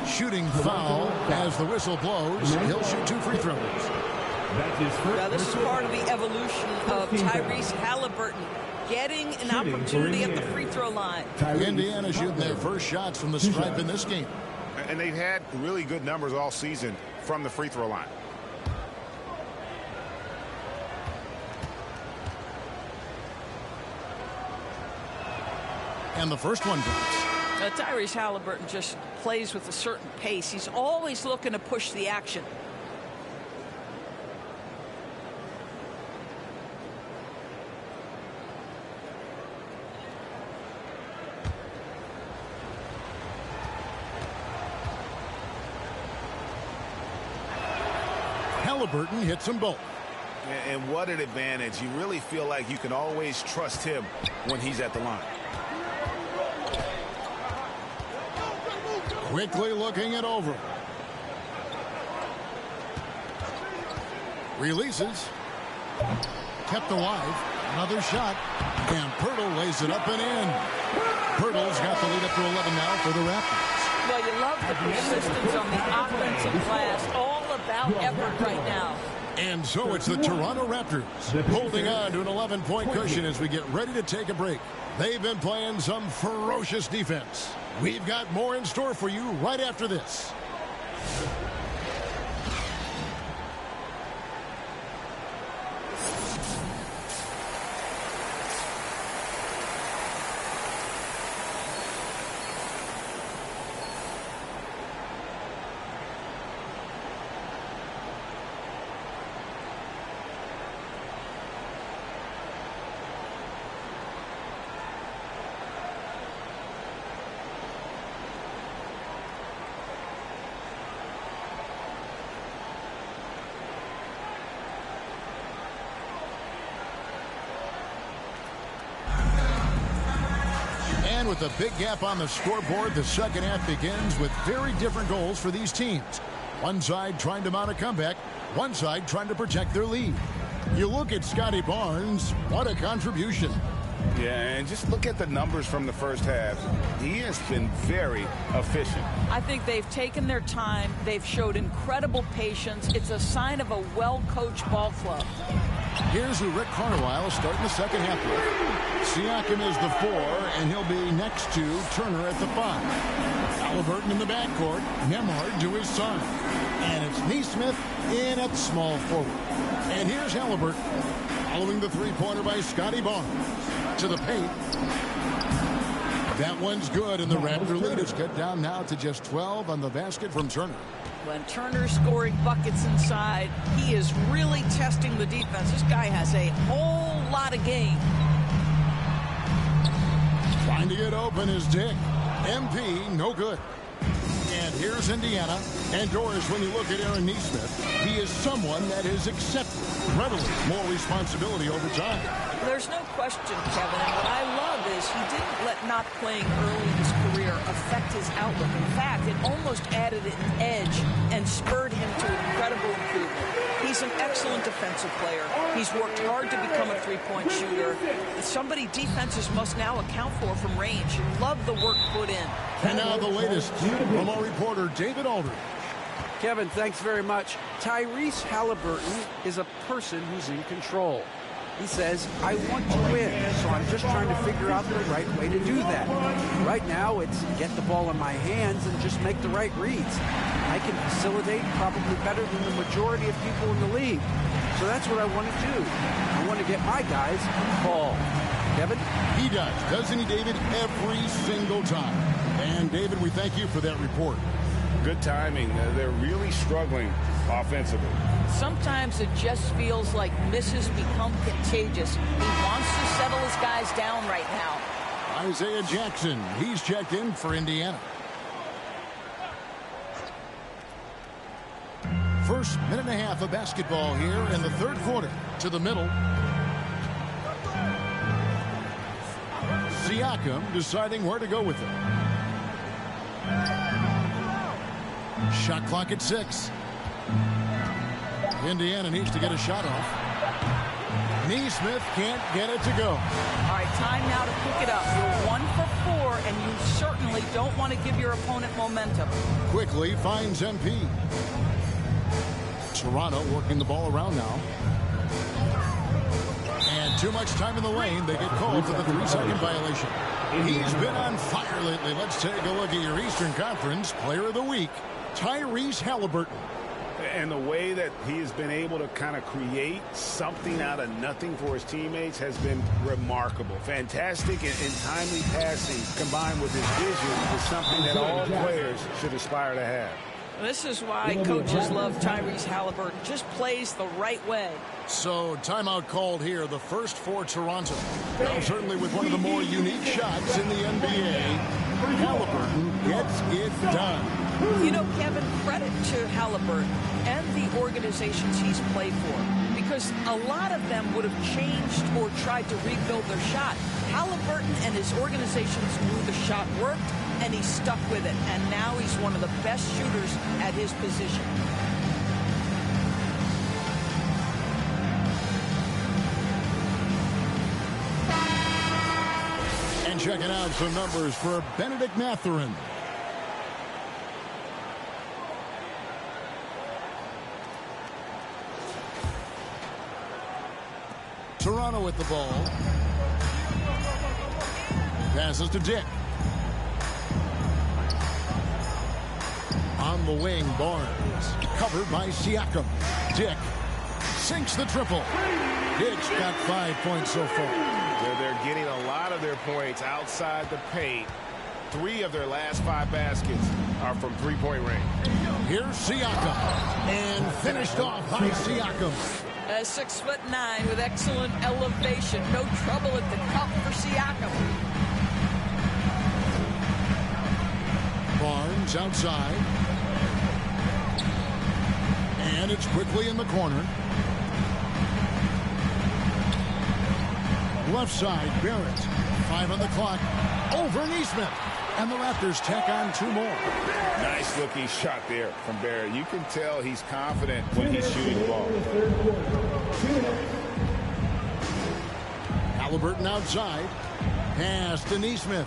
Shooting foul as the whistle blows. He'll shoot 2 free throws. Now, this is part of the evolution of Tyrese Halliburton getting an opportunity at the free throw line. Indiana shooting their first shots from the stripe in this game. And they've had really good numbers all season from the free throw line. And the first one drops. Tyrese Halliburton just plays with a certain pace. He's always looking to push the action. Halliburton hits them both. And what an advantage. You really feel like you can always trust him when he's at the line. Quickly looking it over. Releases. Kept alive. Another shot. And Pirtle lays it up and in. Pirtle's got the lead up to 11 now for the Raptors. Well, you love the persistence on the offensive glass. All about effort right now. And so it's the Toronto Raptors holding on to an 11-point cushion as we get ready to take a break. They've been playing some ferocious defense. We've got more in store for you right after this. And with a big gap on the scoreboard, the second half begins with very different goals for these teams. One side trying to mount a comeback, one side trying to protect their lead. You look at Scotty Barnes, what a contribution. Yeah, and just look at the numbers from the first half. He has been very efficient. I think they've taken their time. They've showed incredible patience. It's a sign of a well-coached ball club. Here's who Rick Carlisle starting the second half with. Siakam is the 4, and he'll be next to Turner at the 5. Halliburton in the backcourt, Nembhard to his side. And it's Nesmith in at small forward. And here's Halliburton following the three-pointer by Scotty Barnes. To the paint. That one's good, and the Raptor lead is cut down now to just 12 on the basket from Turner. When Turner's scoring buckets inside, he is really testing the defense. This guy has a whole lot of game. Trying to get open is Dick. MP, no good. And here's Indiana. And Doris, when you look at Aaron Nesmith, he is someone that has accepted readily more responsibility over time. There's no question, Kevin, and what I love is he didn't let not playing early in his career affect his outlook. In fact, it almost added an edge and spurred him to incredible improvement. He's an excellent defensive player. He's worked hard to become a three-point shooter. Somebody defenses must now account for from range. Love the work put in. And now the latest from our reporter, David Aldridge. Kevin, thanks very much. Tyrese Halliburton is a person who's in control. He says, I want to win, so I'm just trying to figure out the right way to do that. Right now, it's get the ball in my hands and just make the right reads. I can facilitate probably better than the majority of people in the league. So that's what I want to do. I want to get my guys the ball. Kevin? He does, doesn't he, David? Every single time. And, David, we thank you for that report. Good timing. They're really struggling offensively. Sometimes it just feels like misses become contagious. He wants to settle his guys down right now. Isaiah Jackson, he's checked in for Indiana. First minute and a half of basketball here in the third quarter. To the middle. Siakam deciding where to go with it. Shot clock at 6. Indiana needs to get a shot off. Neesmith can't get it to go. All right, time now to pick it up. You're 1 for 4, and you certainly don't want to give your opponent momentum. Quickly finds MP. Toronto working the ball around now. And too much time in the lane. They get called for the 3-second violation. He's been on fire lately. Let's take a look at your Eastern Conference Player of the Week, Tyrese Haliburton. And the way that he has been able to kind of create something out of nothing for his teammates has been remarkable. Fantastic and timely passing combined with his vision is something that all players should aspire to have. This is why coaches love Tyrese Haliburton. Just plays the right way. So timeout called here, the first for Toronto. Now certainly with one of the more unique shots in the NBA, Haliburton gets it done. You know, Kevin, credit to Haliburton and the organizations he's played for, because a lot of them would have changed or tried to rebuild their shot. Haliburton and his organizations knew the shot worked, and he stuck with it. And now he's one of the best shooters at his position. And checking out some numbers for Bennedict Mathurin. Toronto with the ball. Passes to Dick. On the wing, Barnes. Covered by Siakam. Dick sinks the triple. Dick's got 5 points so far. They're getting a lot of their points outside the paint. 3 of their last 5 baskets are from three-point range. Here's Siakam. And finished off by Siakam. 6'9" with excellent elevation. No trouble at the cup for Siakam. Barnes outside. And it's quickly in the corner. Left side, Barrett. 5 on the clock. Over Neesmith. And the Raptors tack on 2 more. Nice looking shot there from Barrett. You can tell he's confident when he's shooting the ball. Haliburton outside. Pass to Neesmith.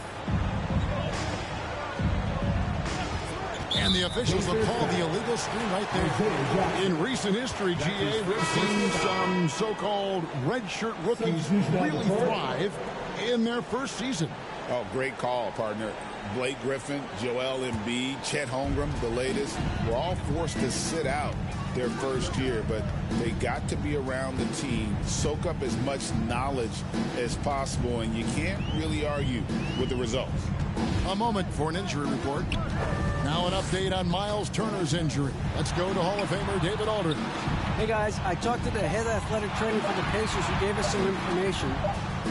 And the officials have called the illegal screen right there. In recent history, GA, we've seen some so-called redshirt rookies really thrive in their first season. Oh, great call, partner. Blake Griffin, Joel Embiid, Chet Holmgren, the latest, were all forced to sit out their first year, but they got to be around the team, soak up as much knowledge as possible, and you can't really argue with the results. A moment for an injury report. Now an update on Miles Turner's injury. Let's go to Hall of Famer David Aldridge. Hey guys, I talked to the head athletic trainer for the Pacers who gave us some information.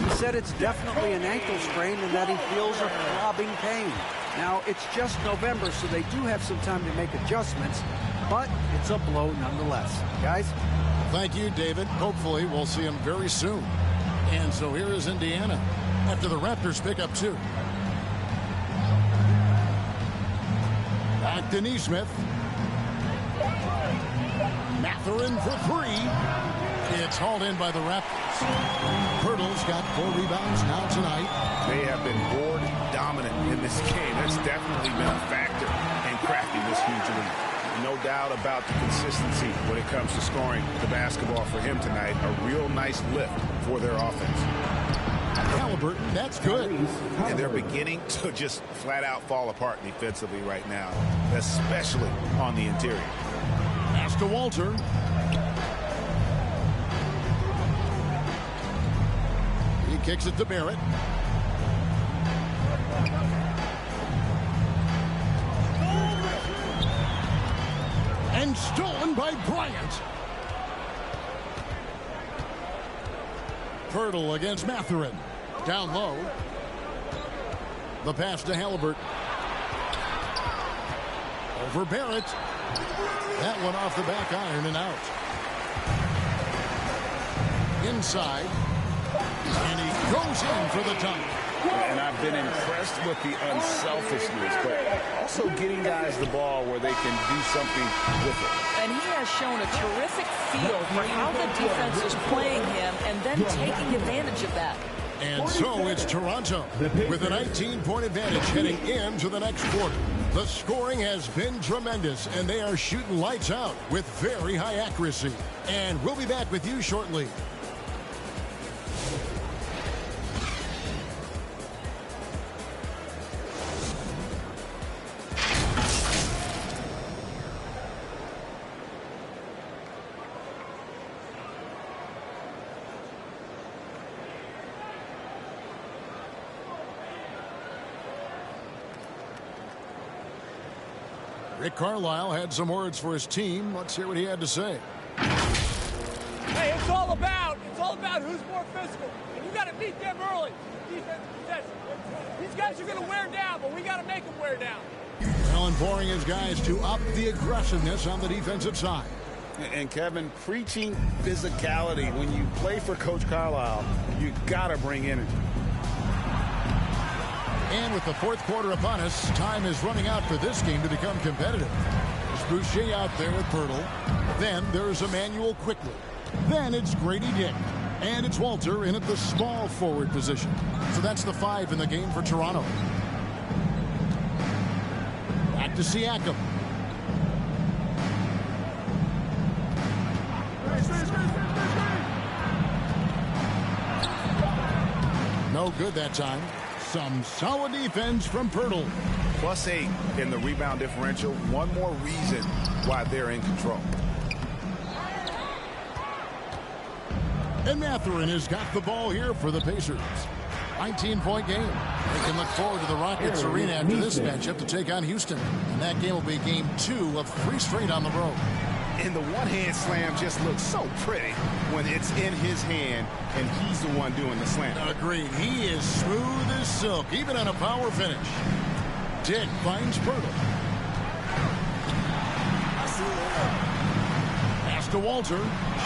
He said it's definitely an ankle sprain and that he feels a throbbing pain. Now, it's just November, so they do have some time to make adjustments, but it's a blow nonetheless. Guys? Thank you, David. Hopefully, we'll see him very soon. And so here is Indiana after the Raptors pick up 2. Back to Neesmith. Mathurin for 3. It's hauled in by the Raptors. Pirtle's got 4 rebounds now tonight. They have been board dominant in this game. That's definitely been a factor in crafting this huge lead. No doubt about the consistency when it comes to scoring the basketball for him tonight. A real nice lift for their offense. Haliburton, that's good. And they're beginning to just flat out fall apart defensively right now, especially on the interior. Pass to Walter. He kicks it to Barrett. And stolen by Bryant. Pirtle against Mathurin. Down low. The pass to Haliburton. Over Barrett. That one off the back iron and out. Inside. And he goes in for the dunk. And I've been impressed with the unselfishness, but also getting guys the ball where they can do something with it. And he has shown a terrific feel for how the defense is playing him and then taking advantage of that. And so it's Toronto with a 19-point advantage heading into the next quarter. The scoring has been tremendous, and they are shooting lights out with very high accuracy. And we'll be back with you shortly. Rick Carlisle had some words for his team. Let's hear what he had to say. Hey, it's all about who's more physical. And you got to beat them early. Defense possession. These guys are going to wear down, but we got to make them wear down. Well, imploring his guys to up the aggressiveness on the defensive side. And Kevin, preaching physicality. When you play for Coach Carlisle, you got to bring energy. And with the fourth quarter upon us, time is running out for this game to become competitive. There's Boucher out there with Pirtle. Then there's Emmanuel Quickly. Then it's Grady Dick. And it's Walter in at the small forward position. So that's the 5 in the game for Toronto. Back to Siakam. No good that time. Some solid defense from Pirtle. +8 in the rebound differential. One more reason why they're in control. And Mathurin has got the ball here for the Pacers. 19-point game. They can look forward to the Rockets Arena after this matchup to take on Houston. And that game will be game 2 of 3 straight on the road. And the one-hand slam just looks so pretty when it's in his hand and he's the one doing the slam. Agreed. He is smooth as silk, even on a power finish. Dick finds Pirtle. Pass to Walter.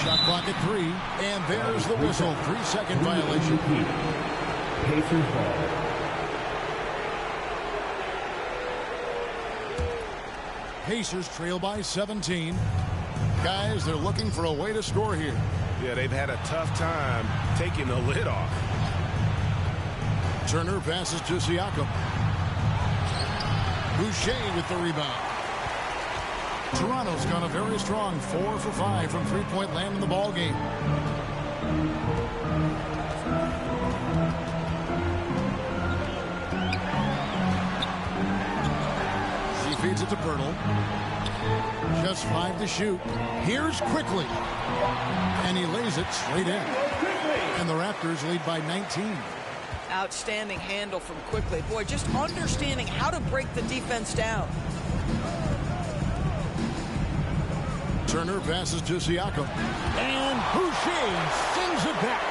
Shot clock at 3. And there's the whistle. 3-second violation. Pacers ball. Pacers trail by 17. Guys, they're looking for a way to score here. Yeah, they've had a tough time taking the lid off. Turner passes to Siakam. Boucher with the rebound. Toronto's gone a very strong 4 for 5 from three-point land in the ball game. She feeds it to Pirtle. Just 5 to shoot. Here's Quickly. And he lays it straight in. And the Raptors lead by 19. Outstanding handle from Quickly. Boy, just understanding how to break the defense down. Turner passes to Siakam. And Boucher sends it back.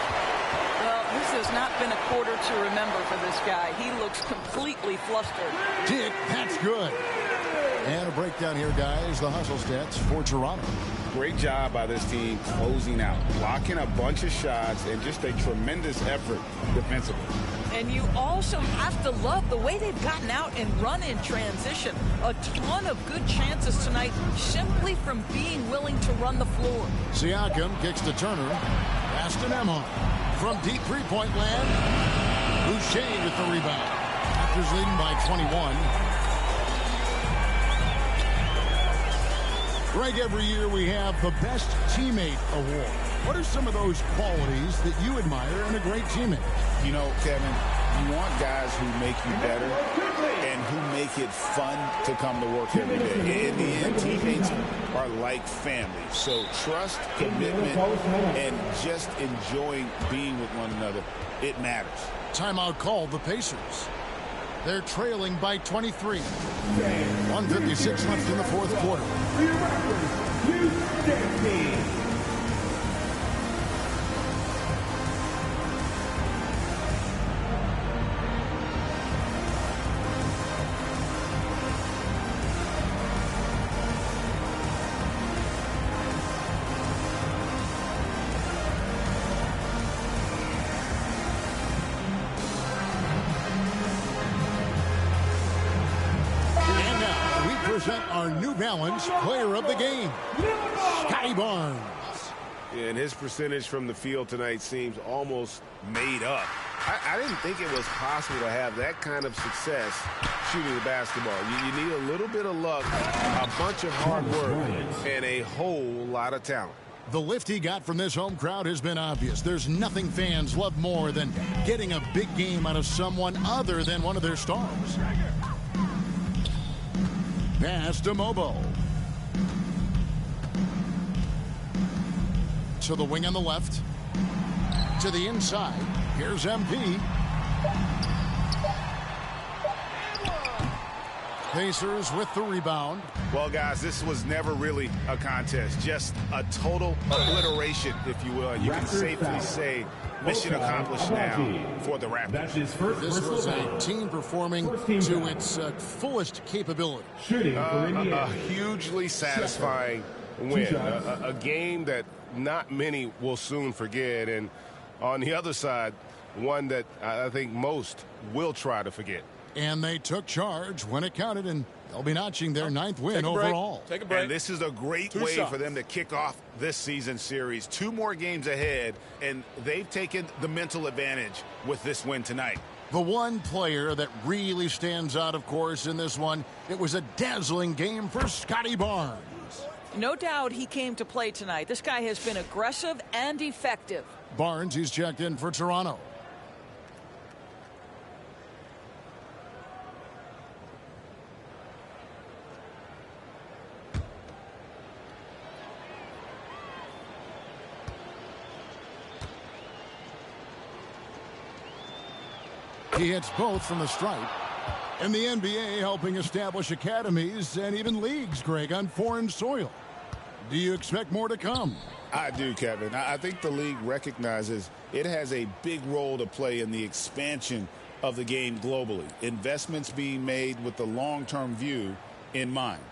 Well, this has not been a quarter to remember for this guy. He looks completely flustered. Dick, that's good. And a breakdown here, guys. The hustle stats for Toronto. Great job by this team closing out, blocking a bunch of shots, and just a tremendous effort defensively. And you also have to love the way they've gotten out and run in transition. A ton of good chances tonight simply from being willing to run the floor. Siakam kicks to Turner. Pass to Nembhard. From deep three-point land, Boucher with the rebound. Raptors leading by 21. Greg, every year we have the Best Teammate Award. What are some of those qualities that you admire in a great teammate? You know, Kevin, you want guys who make you better and who make it fun to come to work every day. In the end, teammates are like family. So trust, commitment, and just enjoying being with one another, it matters. Timeout called the Pacers. They're trailing by 23. 1:56 left in the fourth quarter. present our New Balance Player of the Game, Scotty Barnes. Yeah, and his percentage from the field tonight seems almost made up. I didn't think it was possible to have that kind of success shooting the basketball. You need a little bit of luck, a bunch of hard work, and a whole lot of talent. The lift he got from this home crowd has been obvious. There's nothing fans love more than getting a big game out of someone other than one of their stars. Pass to Mobo. To the wing on the left. To the inside. Here's MP. Pacers with the rebound. Well, guys, this was never really a contest. Just a total obliteration, if you will. You can safely say mission accomplished now for the Raptors. This was a team performing to its fullest capability. A hugely satisfying win. A game that not many will soon forget. And on the other side, one that I think most will try to forget. And they took charge when it counted, and they'll be notching their 9th win overall. Take a break. And this is a great way for them to kick off this season series. 2 more games ahead, and they've taken the mental advantage with this win tonight. The one player that really stands out, of course, in this one, it was a dazzling game for Scotty Barnes. No doubt he came to play tonight. This guy has been aggressive and effective. Barnes, he's checked in for Toronto. He hits both from the stripe. And the NBA helping establish academies and even leagues, Greg, on foreign soil. Do you expect more to come? I do, Kevin. I think the league recognizes it has a big role to play in the expansion of the game globally. Investments being made with the long-term view in mind.